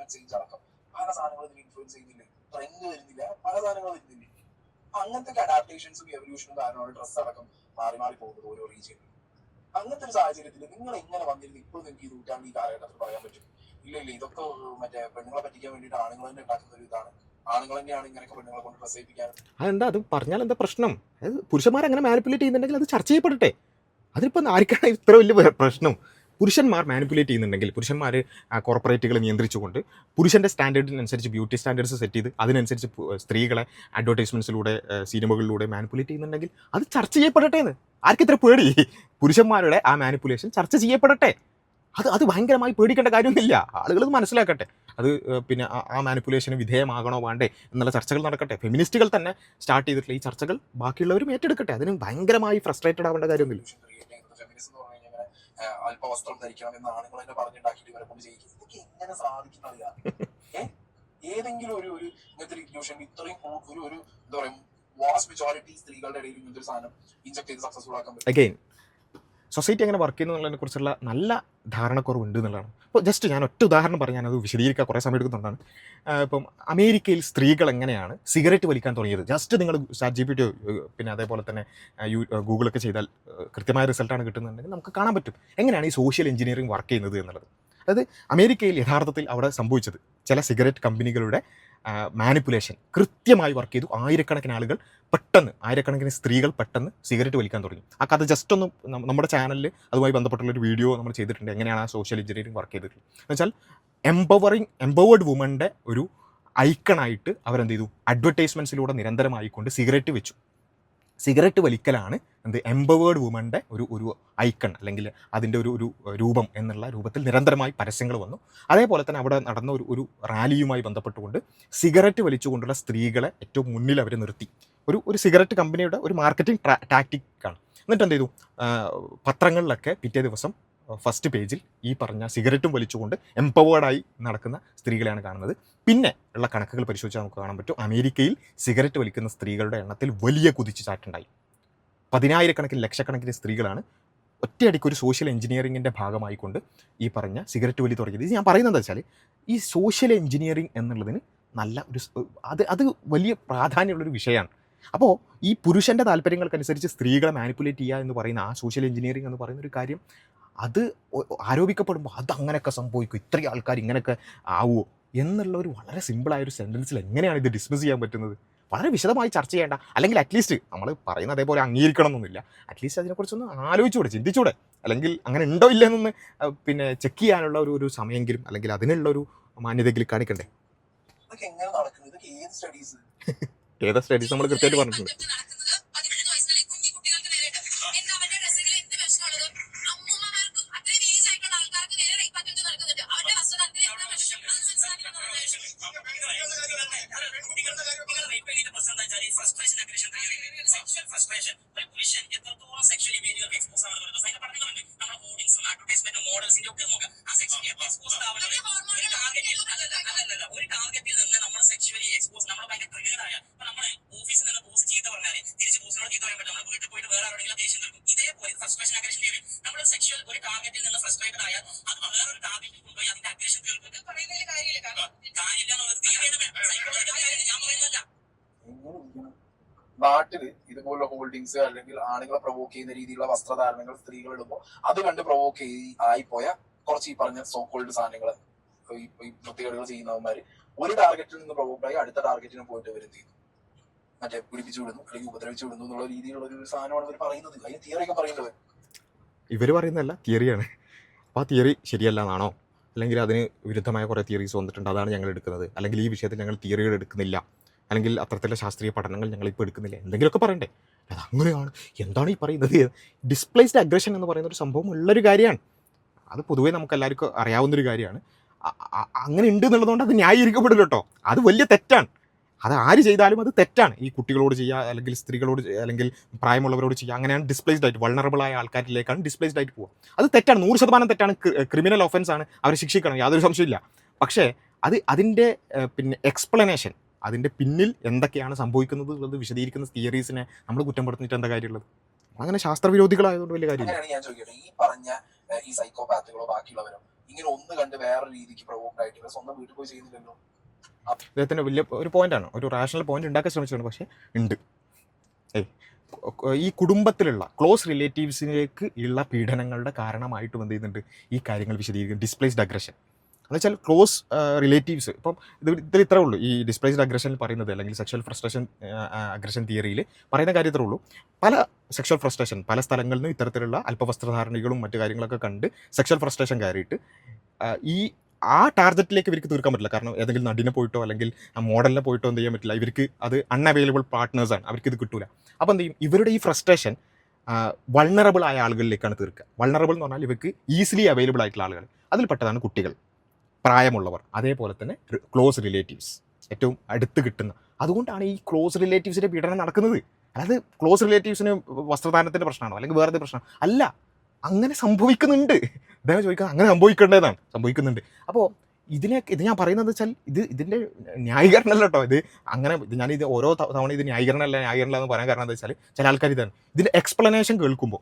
പല സാധനങ്ങളും ഇൻഫ്ലുവൻസ് ചെയ്യുന്നില്ലേ, ട്രെൻഡ് വരുന്നില്ല, പല സാധനങ്ങളും വരുന്നില്ല. അങ്ങനത്തെ അഡാപ്റ്റേഷൻസും എവല്യൂഷനും കാരണമാണ് ഡ്രസ്സ് അടക്കം മാറി മാറി പോകുന്നത് ഓരോ റീജിയനിലും. അങ്ങനത്തെ ഒരു സാഹചര്യത്തിൽ നിങ്ങൾ എങ്ങനെ വന്നിരുന്നു ഇപ്പോൾ നിങ്ങൾക്ക് ഈ നൂറ്റാണ്ട് ഈ കാലഘട്ടത്തിൽ പറയാൻ പറ്റും? ഇല്ല ഇതൊക്കെ മറ്റേ പെണ്ണുങ്ങളെ പറ്റിക്കാൻ വേണ്ടിയിട്ട് ആണുങ്ങൾ തന്നെ ഉണ്ടാക്കുന്ന ഒരു ഇതാണ്, ആണുങ്ങൾ തന്നെയാണ് ഇങ്ങനെയൊക്കെ പെണ്ണുങ്ങളെ കൊണ്ട് ഡ്രസ് ചെയ്യിപ്പിക്കാൻ. അതെന്താ, അത് പറഞ്ഞാൽ എന്താ പ്രശ്നം? അതായത് പുരുഷന്മാർ അങ്ങനെ മാനിപ്പുലേറ്റ് ചെയ്യുന്നുണ്ടെങ്കിൽ അത് ചർച്ച ചെയ്യപ്പെടട്ടെ. അതിനിപ്പോൾ ആർക്കാണ് ഇത്ര വലിയ പ്രശ്നം? പുരുഷന്മാർ മാനിപ്പുലേറ്റ് ചെയ്യുന്നുണ്ടെങ്കിൽ, പുരുഷന്മാർ കോർപ്പറേറ്റുകളെ നിയന്ത്രിച്ചുകൊണ്ട് പുരുഷൻ്റെ സ്റ്റാൻഡേർഡിനനുസരിച്ച് ബ്യൂട്ടി സ്റ്റാൻഡേർഡ്സ് സെറ്റ് ചെയ്ത് അതിനനുസരിച്ച് സ്ത്രീകളെ അഡ്വർടൈസ്മെൻറ്റ്സിലൂടെ സിനിമകളിലൂടെ മാനിപ്പുലേറ്റ് ചെയ്യുന്നുണ്ടെങ്കിൽ അത് ചർച്ച ചെയ്യപ്പെടട്ടെ എന്ന്. ആർക്കിത്ര പേടി? പുരുഷന്മാരുടെ ആ മാനിപ്പുലേഷൻ ചർച്ച ചെയ്യപ്പെടട്ടെ. അത് ഭയങ്കരമായി പേടിക്കേണ്ട കാര്യമൊന്നുമില്ല. ആളുകൾ അത് മനസ്സിലാക്കട്ടെ. അത് പിന്നെ ആ മാനിപ്പുലേഷന് വിധേയമാകണോ വേണ്ടേ എന്നുള്ള ചർച്ചകൾ നടക്കട്ടെ. ഫെമിനിസ്റ്റുകൾ തന്നെ സ്റ്റാർട്ട് ചെയ്തിട്ടുള്ള ഈ ചർച്ചകൾ ബാക്കിയുള്ളവരും ഏറ്റെടുക്കട്ടെ. അതിന് ഭയങ്കരമായി ഫ്രസ്ട്രേറ്റഡ് ആവേണ്ട കാര്യമൊന്നുമില്ല. അല്പവസ്ത്രം ധരിക്കണം എന്ന് ആണുങ്ങൾ തന്നെ പറഞ്ഞുണ്ടാക്കിയിട്ട് ഇവരെ കൊണ്ട് ചെയ്യിക്കും. ഇതൊക്കെ എങ്ങനെ സാധിക്കുന്നറിയാം? ഏതെങ്കിലും ഒരു ഇങ്ങനത്തെ ഇൻക്ലൂഷൻ ഇത്രയും ഒരു എന്താ പറയുക വാസ്റ്റ് മെജോറിറ്റി സ്ത്രീകളുടെ ഇടയിൽ ഇങ്ങനത്തെ ഒരു സാധനം ഇൻജക്ട് ചെയ്ത് സക്സസ്ഫുൾ ആക്കാൻ പറ്റും? അഗൈൻ സൊസൈറ്റി എങ്ങനെ വർക്ക് ചെയ്യുന്നു എന്നുള്ളതിനെ കുറിച്ചുള്ള നല്ല ധാരണക്കുറവുണ്ട് എന്നുള്ളതാണ്. ഇപ്പോൾ ജസ്റ്റ് ഞാൻ ഒറ്റ ഉദാഹരണം പറഞ്ഞ് ഞാനത് വിശദീകരിക്കാൻ കുറേ സമയം എടുക്കുന്നുണ്ടാണ്. ഇപ്പം അമേരിക്കയിൽ സ്ത്രീകൾ എങ്ങനെയാണ് സിഗരറ്റ് വലിക്കാൻ തുടങ്ങിയത്. ജസ്റ്റ് നിങ്ങൾ ChatGPT പിന്നെ അതേപോലെ തന്നെ ഗൂഗിളൊക്കെ ചെയ്താൽ കൃത്യമായ റിസൾട്ടാണ് കിട്ടുന്നുണ്ടെങ്കിൽ നമുക്ക് കാണാൻ പറ്റും എങ്ങനെയാണ് ഈ സോഷ്യൽ എഞ്ചിനീയറിംഗ് വർക്ക് ചെയ്യുന്നത് എന്നുള്ളത്. അതായത് അമേരിക്കയിൽ യഥാർത്ഥത്തിൽ അവിടെ സംഭവിച്ചത് ചില സിഗരറ്റ് കമ്പനികളുടെ മാനിപ്പുലേഷൻ കൃത്യമായി വർക്ക് ചെയ്തു. ആയിരക്കണക്കിന് ആളുകൾ പെട്ടെന്ന്, ആയിരക്കണക്കിന് സ്ത്രീകൾ പെട്ടെന്ന് സിഗരറ്റ് വലിക്കാൻ തുടങ്ങി. ആ കഥ ജസ്റ്റ് ഒന്ന് നമ്മുടെ ചാനലിൽ അതുമായി ബന്ധപ്പെട്ടുള്ളൊരു വീഡിയോ നമ്മൾ ചെയ്തിട്ടുണ്ട്, എങ്ങനെയാണ് ആ സോഷ്യൽ എഞ്ചിനീയറിംഗ് വർക്ക് ചെയ്തിട്ടുള്ളത് എന്ന് വെച്ചാൽ എംപവേർഡ് വുമൻ്റെ ഒരു ഐക്കണായിട്ട് അവരെന്ത് ചെയ്തു, അഡ്വർടൈസ്മെൻറ്റ്സിലൂടെ നിരന്തരമായിക്കൊണ്ട് സിഗരറ്റ് വെച്ചു. സിഗരറ്റ് വലിക്കലാണ് എംപവേർഡ് വുമൻ്റെ ഒരു ഐക്കൺ അല്ലെങ്കിൽ അതിൻ്റെ ഒരു രൂപം എന്നുള്ള രൂപത്തിൽ നിരന്തരമായി പരസ്യങ്ങൾ വന്നു. അതേപോലെ തന്നെ അവിടെ നടന്ന ഒരു റാലിയുമായി ബന്ധപ്പെട്ടുകൊണ്ട് സിഗരറ്റ് വലിച്ചുകൊണ്ടുള്ള സ്ത്രീകളെ ഏറ്റവും മുന്നിൽ അവർ നിർത്തി. ഒരു സിഗരറ്റ് കമ്പനിയുടെ ഒരു മാർക്കറ്റിംഗ് ടാക്റ്റിക്കാണ്. എന്നിട്ട് എന്ത് ചെയ്തു, പത്രങ്ങളിലൊക്കെ പിറ്റേ ദിവസം ഫസ്റ്റ് പേജിൽ ഈ പറഞ്ഞ സിഗരറ്റും വലിച്ചുകൊണ്ട് എംപവേർഡായി നടക്കുന്ന സ്ത്രീകളെയാണ് കാണുന്നത്. പിന്നെ ഉള്ള കണക്കുകൾ പരിശോധിച്ചാൽ നമുക്ക് കാണാൻ പറ്റും, അമേരിക്കയിൽ സിഗരറ്റ് വലിക്കുന്ന സ്ത്രീകളുടെ എണ്ണത്തിൽ വലിയ കുതിച്ചുചാട്ടുണ്ടായി. 10,000-കണക്കിന് ലക്ഷക്കണക്കിന് സ്ത്രീകളാണ് ഒറ്റയടിക്ക് ഒരു സോഷ്യൽ എഞ്ചിനീയറിങ്ങിൻ്റെ ഭാഗമായിക്കൊണ്ട് ഈ പറഞ്ഞ സിഗരറ്റ് വലി തുടങ്ങിയത്. ഇത് ഞാൻ പറയുന്നത് എന്താ വെച്ചാൽ, ഈ സോഷ്യൽ എഞ്ചിനീയറിങ് എന്നുള്ളതിന് നല്ല അത് വലിയ പ്രാധാന്യമുള്ളൊരു വിഷയമാണ്. അപ്പോൾ ഈ പുരുഷൻ്റെ താല്പര്യങ്ങൾക്കനുസരിച്ച് സ്ത്രീകളെ മാനിപ്പുലേറ്റ് ചെയ്യുക എന്ന് പറയുന്ന ആ സോഷ്യൽ എഞ്ചിനീയറിംഗ് എന്ന് പറയുന്ന ഒരു കാര്യം, അത് ആരോപിക്കപ്പെടുമ്പോൾ അത് അങ്ങനെയൊക്കെ സംഭവിക്കും, ഇത്രയും ആൾക്കാർ ഇങ്ങനെയൊക്കെ ആവുമോ എന്നുള്ള ഒരു വളരെ സിമ്പിളായൊരു സെൻറ്റൻസിൽ എങ്ങനെയാണ് ഇത് ഡിസ്മിസ് ചെയ്യാൻ പറ്റുന്നത്? വളരെ വിശദമായി ചർച്ച ചെയ്യേണ്ട, അല്ലെങ്കിൽ അറ്റ്ലീസ്റ്റ് നമ്മൾ പറയുന്ന അതേപോലെ അംഗീകരിക്കണം എന്നൊന്നുമില്ല, അറ്റ്ലീസ്റ്റ് അതിനെക്കുറിച്ചൊന്ന് ആലോചിച്ചുകൂടെ, ചിന്തിച്ചൂടെ? അല്ലെങ്കിൽ അങ്ങനെ ഉണ്ടോ ഇല്ല എന്നൊന്ന് പിന്നെ ചെക്ക് ചെയ്യാനുള്ള ഒരു സമയമെങ്കിലും അല്ലെങ്കിൽ അതിനുള്ള ഒരു മാന്യതയെങ്കിലും കാണിക്കണ്ടേ? ഏതാ സ്റ്റഡീസ് നമ്മൾ കൃത്യമായിട്ട് പറഞ്ഞിട്ടുണ്ട്. നാട്ടില് ഇതുപോലുള്ള ഹോൾഡിങ്സ് അല്ലെങ്കിൽ ആണുങ്ങളെ പ്രൊവോക്ക് ചെയ്യുന്ന രീതിയിലുള്ള വസ്ത്രധാരണങ്ങൾ സ്ത്രീകൾ ഇടുമ്പോൾ അത് കണ്ട് പ്രൊവോക്ക് ആയിപ്പോയ കുറച്ച് ഈ പറഞ്ഞ സോ കോൾഡ് സാധനങ്ങൾ ഈ വൃത്തികേടുകൾ ചെയ്യുന്നവന്മാര് ഒരു ടാർഗറ്റിൽ നിന്ന് പ്രൊവോക്ഡ് ആയി അടുത്ത ടാർഗറ്റിന് പോയിട്ട് വരുന്നത് മറ്റേ പിടിപ്പിച്ചു വിടുന്നു അല്ലെങ്കിൽ ഉപദ്രവിച്ചു വിടുന്നു എന്നുള്ള രീതിയിലുള്ള ഒരു സാധനമാണ് ഇവർ പറയുന്നത്. അതിന് തിയറി ഒക്കെ പറയുന്നത് ഇവർ പറയുന്നതല്ല, തിയറിയാണ്. അപ്പോൾ ആ തിയറി ശരിയല്ല എന്നാണോ, അല്ലെങ്കിൽ അതിന് വിരുദ്ധമായ കുറേ തിയറീസ് വന്നിട്ടുണ്ട്, അതാണ് ഞങ്ങൾ എടുക്കുന്നത്, അല്ലെങ്കിൽ ഈ വിഷയത്തിൽ ഞങ്ങൾ തിയറികൾ എടുക്കുന്നില്ല, അല്ലെങ്കിൽ അത്തരത്തിലുള്ള ശാസ്ത്രീയ പഠനങ്ങൾ ഞങ്ങളിപ്പോൾ എടുക്കുന്നില്ല, എന്തെങ്കിലുമൊക്കെ പറയണ്ടേ? അതങ്ങനെയാണ്, എന്താണ് ഈ പറയുന്നത്? ഡിസ്പ്ലേസ്ഡ് അഗ്രഷൻ എന്ന് പറയുന്ന ഒരു സംഭവം ഉള്ളൊരു കാര്യമാണ്. അത് പൊതുവേ നമുക്ക് എല്ലാവർക്കും അറിയാവുന്നൊരു കാര്യമാണ്. അങ്ങനെ ഉണ്ട് എന്നുള്ളതുകൊണ്ട് അത് ന്യായീകരിക്കപ്പെടില്ല കേട്ടോ. അത് വലിയ തെറ്റാണ്. അത് ആര് ചെയ്താലും അത് തെറ്റാണ്. ഈ കുട്ടികളോട് ചെയ്യുക, അല്ലെങ്കിൽ സ്ത്രീകളോട്, അല്ലെങ്കിൽ പ്രായമുള്ളവരോട് ചെയ്യുക, അങ്ങനെയാണ് ഡിസ്പ്ലേസ്ഡ് ആയിട്ട് വൾണറബിളായ ആൾക്കാരിലേക്കാണ് ഡിസ്പ്ലേസ്ഡ് ആയിട്ട് പോകുക. അത് തെറ്റാണ്, 100% തെറ്റാണ്. ക്രിമിനൽ ഒഫൻസ് ആണ്, അവരെ ശിക്ഷിക്കണം, യാതൊരു സംശയമില്ല. പക്ഷേ അതിൻ്റെ പിന്നെ എക്സ്പ്ലനേഷൻ, അതിൻ്റെ പിന്നിൽ എന്തൊക്കെയാണ് സംഭവിക്കുന്നത് എന്നുള്ളത് വിശദീകരിക്കുന്ന തിയറീസിനെ നമ്മൾ കുറ്റം പെടുത്തിയിട്ട് എന്താ കാര്യമുള്ളത്? അങ്ങനെ ശാസ്ത്രവിരോധികളായതുകൊണ്ട് വലിയ കാര്യമില്ല. ഞാൻ ചോദിക്കട്ടെ, ഈ പറഞ്ഞ ഈ സൈക്കോപാത്തുകളോ ബാക്കിയുള്ളവരോ ഇങ്ങനെ ഒന്ന് കണ്ട് വേറെ രീതിക്ക് പ്രൊവോക്ഡ് ആയിട്ട് സ്വന്തം വീട്ടിൽ പോയി ചെയ്യുന്നില്ലല്ലോ. അദ്ദേഹത്തിൻ്റെ വലിയ ഒരു പോയിന്റാണ്, ഒരു റാഷണൽ പോയിന്റ് ഉണ്ടാക്കാൻ ശ്രമിച്ചിട്ടുണ്ട്, പക്ഷേ ഉണ്ട്. ഈ കുടുംബത്തിലുള്ള ക്ലോസ് റിലേറ്റീവ്സിലേക്ക് ഉള്ള പീഡനങ്ങളുടെ കാരണമായിട്ടും എന്ത് ചെയ്യുന്നുണ്ട് ഈ കാര്യങ്ങൾ വിശദീകരിക്കും. ഡിസ്പ്ലേസ്ഡ് അഗ്രഷൻ എന്ന് വെച്ചാൽ ക്ലോസ് റിലേറ്റീവ്സ്. ഇപ്പം ഇതിൽ ഇത്രേ ഉള്ളൂ ഈ ഡിസ്പ്ലേസ്ഡ് അഗ്രഷനിൽ പറയുന്നത്, അല്ലെങ്കിൽ സെക്ഷൽ ഫ്രസ്ട്രേഷൻ അഗ്രഷൻ തിയറിയിൽ പറയുന്ന കാര്യം ഇത്രേ ഉള്ളൂ. പല സെക്ഷൽ ഫ്രസ്ട്രേഷൻ പല സ്ഥലങ്ങളിൽ നിന്ന് ഇത്തരത്തിലുള്ള അല്പവസ്ത്രധാരണികളും മറ്റു കാര്യങ്ങളൊക്കെ കണ്ട് സെക്ഷൽ ഫ്രസ്ട്രേഷൻ കയറിയിട്ട് ആ ടാർഗറ്റിലേക്ക് ഇവർക്ക് തീർക്കാൻ പറ്റില്ല. കാരണം ഏതെങ്കിലും നടിനെ പോയിട്ടോ അല്ലെങ്കിൽ ആ മോഡലിനെ പോയിട്ടോ എന്ത് ചെയ്യാൻ പറ്റില്ല, ഇവർക്ക് അത് അൺഅവൈലബിൾ പാർട്ട്നേഴ്സാണ്, അവർക്ക് ഇത് കിട്ടൂല. അപ്പോൾ എന്ത് ചെയ്യും, ഇവരുടെ ഈ ഫ്രസ്ട്രേഷൻ വൾണറബിൾ ആയ ആളുകളിലേക്കാണ് തീർക്കുക. വൾണറബിൾ എന്ന് പറഞ്ഞാൽ ഇവർക്ക് ഈസിലി അവൈലബിൾ ആയിട്ടുള്ള ആളുകൾ, അതിൽപ്പെട്ടതാണ് കുട്ടികൾ, പ്രായമുള്ളവർ, അതേപോലെ തന്നെ ക്ലോസ് റിലേറ്റീവ്സ്, ഏറ്റവും അടുത്ത് കിട്ടുന്ന. അതുകൊണ്ടാണ് ഈ ക്ലോസ് റിലേറ്റീവ്സിൻ്റെ പീഡനം നടക്കുന്നത്. അതായത് ക്ലോസ് റിലേറ്റീവ്സിന് വസ്ത്രധാരണത്തിൻ്റെ പ്രശ്നമാണോ അല്ലെങ്കിൽ വേറെ പ്രശ്നം അല്ല, അങ്ങനെ സംഭവിക്കുന്നുണ്ട്. അദ്ദേഹം ചോദിക്കുന്നത് അങ്ങനെ സംഭവിക്കേണ്ടതാണ്, സംഭവിക്കുന്നുണ്ട്. അപ്പോൾ ഇത് ഞാൻ പറയുന്നത് വെച്ചാൽ ഇതിൻ്റെ ന്യായീകരണമല്ല കേട്ടോ. ഞാനിത് ഓരോ തവണ ഇത് ന്യായീകരണമല്ല എന്ന് പറയാൻ കാരണം എന്താ വെച്ചാൽ ചില ആൾക്കാർ ഇതാണ് ഇതിൻ്റെ എക്സ്പ്ലനേഷൻ കേൾക്കുമ്പോൾ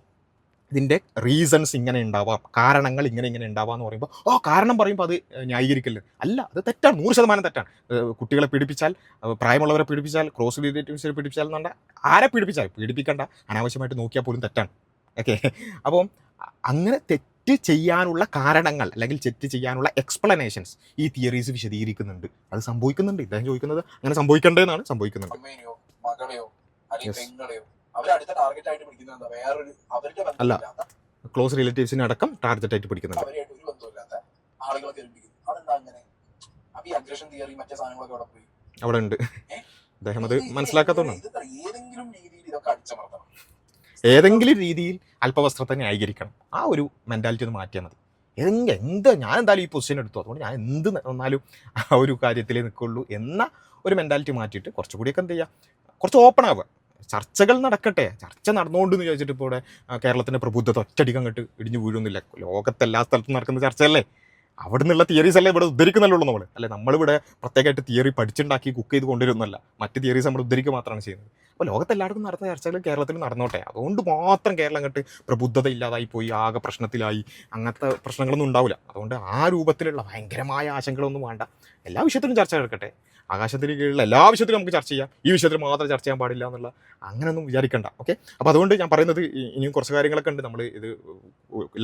ഇതിൻ്റെ റീസൺസ് ഇങ്ങനെ ഉണ്ടാവാം, കാരണങ്ങൾ ഇങ്ങനെ ഉണ്ടാവാം എന്ന് പറയുമ്പോൾ കാരണം പറയുമ്പോൾ അത് ന്യായീകരിക്കല് അല്ല, അത് തെറ്റാണ്, 100% തെറ്റാണ്. കുട്ടികളെ പീഡിപ്പിച്ചാൽ, പ്രായമുള്ളവരെ പീഡിപ്പിച്ചാൽ, ക്രോസ് റിലേറ്റീവ്സിനെ പീഡിപ്പിച്ചാൽ എന്നുണ്ട ആരെ പീഡിപ്പിച്ചാൽ പീഡിപ്പിക്കേണ്ട, അനാവശ്യമായിട്ട് നോക്കിയാൽ പോലും തെറ്റാണ്. ഓക്കെ, അപ്പം അങ്ങനെ തെറ്റ് ചെയ്യാനുള്ള കാരണങ്ങൾ അല്ലെങ്കിൽ തെറ്റ് ചെയ്യാനുള്ള എക്സ്പ്ലനേഷൻസ് ഈ തിയറീസ് വിശദീകരിക്കുന്നുണ്ട്. അത് സംഭവിക്കുന്നുണ്ട്. ഇദ്ദേഹം ചോദിക്കുന്നത് അങ്ങനെ സംഭവിക്കേണ്ടതെന്നാണ്, സംഭവിക്കുന്നുണ്ട്. അമ്മേനെയോ മകളെയോ അല്ലെങ്കിൽ പെങ്ങളെയോ അവരടുത്ത ടാർഗറ്റ് ആയിട്ട് പിടിക്കുന്നത് എന്താ? വേറൊരു അവരുടെ ബന്ധമില്ലാത്ത, ക്ലോസ് റിലേറ്റീവ്സിനെ അടക്കം ടാർഗറ്റ് ആയിട്ട് പിടിക്കുന്നുണ്ട്. അവരായിട്ട് ഒരു ബന്ധമില്ലാത്ത ആളുകളെ തെരഞ്ഞെടുക്കുന്നു. അതെന്താ അങ്ങനെ? അപ്പൊ ഈ അഗ്രഷൻ തിയറി മറ്റേ സാധനങ്ങളൊക്കെ അവിടെ പോയി അവിടെ ഉണ്ട്. അദ്ദേഹം അത് മനസ്സിലാക്കാത്തതുകൊണ്ട് ഏതെങ്കിലും രീതിയിൽ ഇതൊക്കെ അടിച്ചമർത്തണം. ഏതെങ്കിലും രീതിയിൽ അല്പവസ്ത്രത്തെ ന്യായീകരിക്കണം. ആ ഒരു മെൻറ്റാലിറ്റി ഒന്ന് മാറ്റിയാൽ മതി. ഞാൻ എന്തായാലും ഈ പൊസിഷൻ എടുത്തു, അതുകൊണ്ട് ഞാൻ എന്ത് വന്നാലും ആ ഒരു കാര്യത്തിലേ നിൽക്കുള്ളൂ എന്ന ഒരു മെൻറ്റാലിറ്റി മാറ്റിയിട്ട് കുറച്ചുകൂടിയൊക്കെ എന്ത് ചെയ്യുക, കുറച്ച് ഓപ്പൺ ആവുക. ചർച്ചകൾ നടക്കട്ടെ. ചർച്ച നടന്നുകൊണ്ടെന്ന് ചോദിച്ചിട്ട് ഇപ്പോൾ ഇവിടെ കേരളത്തിൻ്റെ പ്രബുദ്ധത ഒറ്റയടിക്ക് അങ്ങോട്ട് ഇടിഞ്ഞു വീഴുന്നില്ല. ലോകത്തെല്ലാ സ്ഥലത്തും നടക്കുന്ന ചർച്ചയല്ലേ, അവിടെ നിന്നുള്ള തിയറീസ് അല്ലേ ഇവിടെ ഉദ്ധരിക്കുന്നല്ലോ നമ്മൾ. അല്ലെ, നമ്മളിവിടെ പ്രത്യേകമായിട്ട് തിയറി പഠിച്ചുണ്ടാക്കി കുക്ക് ചെയ്ത് കൊണ്ടുവരുന്നല്ല, മറ്റ് തിയറീസ് നമ്മൾ ഉദ്ധരിക്കുക മാത്രമാണ് ചെയ്യുന്നത്. അപ്പോൾ ലോകത്തെല്ലായിടത്തും നടന്ന ചർച്ചകൾ കേരളത്തിൽ നടന്നോട്ടെ. അതുകൊണ്ട് മാത്രം കേരളം അങ്ങോട്ട് പ്രബുദ്ധത ഇല്ലാതായി പോയി, ആകെ പ്രശ്നത്തിലായി, അങ്ങനത്തെ പ്രശ്നങ്ങളൊന്നും ഉണ്ടാവില്ല. അതുകൊണ്ട് ആ രൂപത്തിലുള്ള ഭയങ്കരമായ ആശങ്കകളൊന്നും വേണ്ട. എല്ലാ വിഷയത്തിലും ചർച്ച നടക്കട്ടെ. ആകാശത്തിന് കീഴിലുള്ള എല്ലാ വിഷയത്തിലും നമുക്ക് ചർച്ച ചെയ്യാം, ഈ വിഷയത്തിൽ മാത്രം ചർച്ച ചെയ്യാൻ പാടില്ല എന്നുള്ള അങ്ങനെയൊന്നും വിചാരിക്കണ്ട. ഓക്കെ, അപ്പോൾ അതുകൊണ്ട് ഞാൻ പറയുന്നത് ഇനിയും കുറച്ച് കാര്യങ്ങളൊക്കെ ഉണ്ട്. നമ്മൾ ഇത്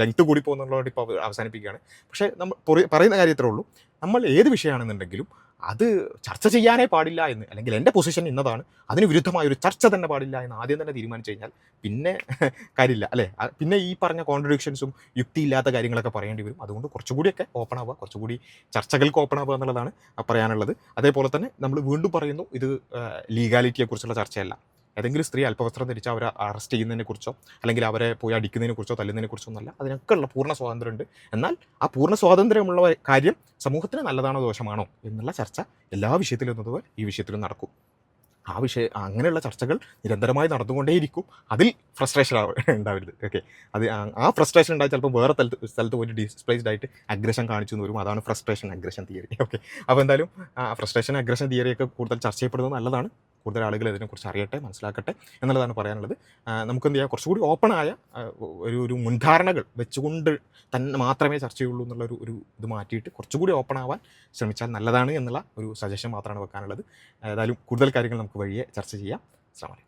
ലെങ്ത്ത് കൂടി പോകുന്നുള്ളതുകൊണ്ട് ഇപ്പോൾ അവസാനിപ്പിക്കുകയാണ്. പക്ഷേ നമ്മൾ പറയുന്ന കാര്യത്രേ ഉള്ളൂ, നമ്മൾ ഏത് വിഷയമാണെന്നുണ്ടെങ്കിലും അത് ചർച്ച ചെയ്യാനേ പാടില്ല എന്ന്, അല്ലെങ്കിൽ എൻ്റെ പൊസിഷൻ ഇന്നതാണ്, അതിന് വിരുദ്ധമായൊരു ചർച്ച തന്നെ പാടില്ല എന്ന് ആദ്യം തന്നെ തീരുമാനിച്ചു കഴിഞ്ഞാൽ പിന്നെ കാര്യമില്ല, അല്ലേ? പിന്നെ ഈ പറഞ്ഞ കോൺട്രഡിക്ഷൻസും യുക്തിയില്ലാത്ത കാര്യങ്ങളൊക്കെ പറയേണ്ടി വരും. അതുകൊണ്ട് കുറച്ചുകൂടിയൊക്കെ ഓപ്പൺ ആവുക, കുറച്ചുകൂടി ചർച്ചകൾക്ക് ഓപ്പൺ ആവുക എന്നുള്ളതാണ് പറയാനുള്ളത്. അതേപോലെ തന്നെ നമ്മൾ വീണ്ടും പറയുന്നു, ഇത് ലീഗാലിറ്റിയെക്കുറിച്ചുള്ള ചർച്ചയല്ല. ഏതെങ്കിലും സ്ത്രീ അല്പവസ്ത്രം ധരിച്ച് അവരെ അറസ്റ്റ് ചെയ്യുന്നതിനെക്കുറിച്ചോ അല്ലെങ്കിൽ അവരെ പോയി അടിക്കുന്നതിനെക്കുറിച്ചോ തല്ലുന്നതിനെക്കുറിച്ചോ ഒന്നല്ല. അതിനൊക്കെ ഉള്ള പൂർണ്ണ സ്വാതന്ത്ര്യമുണ്ട്. എന്നാൽ ആ പൂർണ്ണ സ്വാതന്ത്ര്യമുള്ള കാര്യം സമൂഹത്തിന് നല്ലതാണോ ദോഷമാണോ എന്നുള്ള ചർച്ച എല്ലാ വിഷയത്തിലും എന്നതുപോലെ ഈ വിഷയത്തിലും നടക്കും. അങ്ങനെയുള്ള ചർച്ചകൾ നിരന്തരമായി നടന്നുകൊണ്ടേയിരിക്കും. അതിൽ ഫ്രസ്ട്രേഷൻ ഉണ്ടാവരുത്. ഓക്കെ, അത് ആ ഫ്രസ്ട്രേഷൻ ഉണ്ടായി ചിലപ്പോൾ വേറെ സ്ഥലത്ത് പോയിട്ട് ഡിസ്പ്ലേസ്ഡ് ആയിട്ട് അഗ്രഷൻ കാണിച്ചു എന്ന് വരും. അതാണ് ഫ്രസ്ട്രേഷൻ അഗ്രഷൻ തിയറി. ഓക്കെ, അപ്പോൾ എന്തായാലും ഫ്രസ്ട്രേഷൻ അഗ്രഷൻ തിയറിയൊക്കെ കൂടുതൽ ചർച്ച ചെയ്യപ്പെടുന്നത് നല്ലതാണ്. കൂടുതൽ ആളുകൾ ഇതിനെക്കുറിച്ച് അറിയട്ടെ, മനസ്സിലാക്കട്ടെ എന്നുള്ളതാണ് പറയാനുള്ളത്. നമുക്ക് എന്ത് ചെയ്യാം, കുറച്ചുകൂടി ഓപ്പണായ ഒരു മുൻധാരണകൾ വെച്ചുകൊണ്ട് തന്നെ മാത്രമേ ചർച്ച ചെയ്യുള്ളൂ എന്നുള്ള ഒരു ഇത് മാറ്റിയിട്ട് കുറച്ചുകൂടി ഓപ്പൺ ആവാൻ ശ്രമിച്ചാൽ നല്ലതാണ് എന്നുള്ള ഒരു സജഷൻ മാത്രമാണ് വെക്കാനുള്ളത്. ഏതായാലും കൂടുതൽ കാര്യങ്ങൾ നമുക്ക് വഴിയെ ചർച്ച ചെയ്യാം. അസ്സലാമു അലൈക്കും.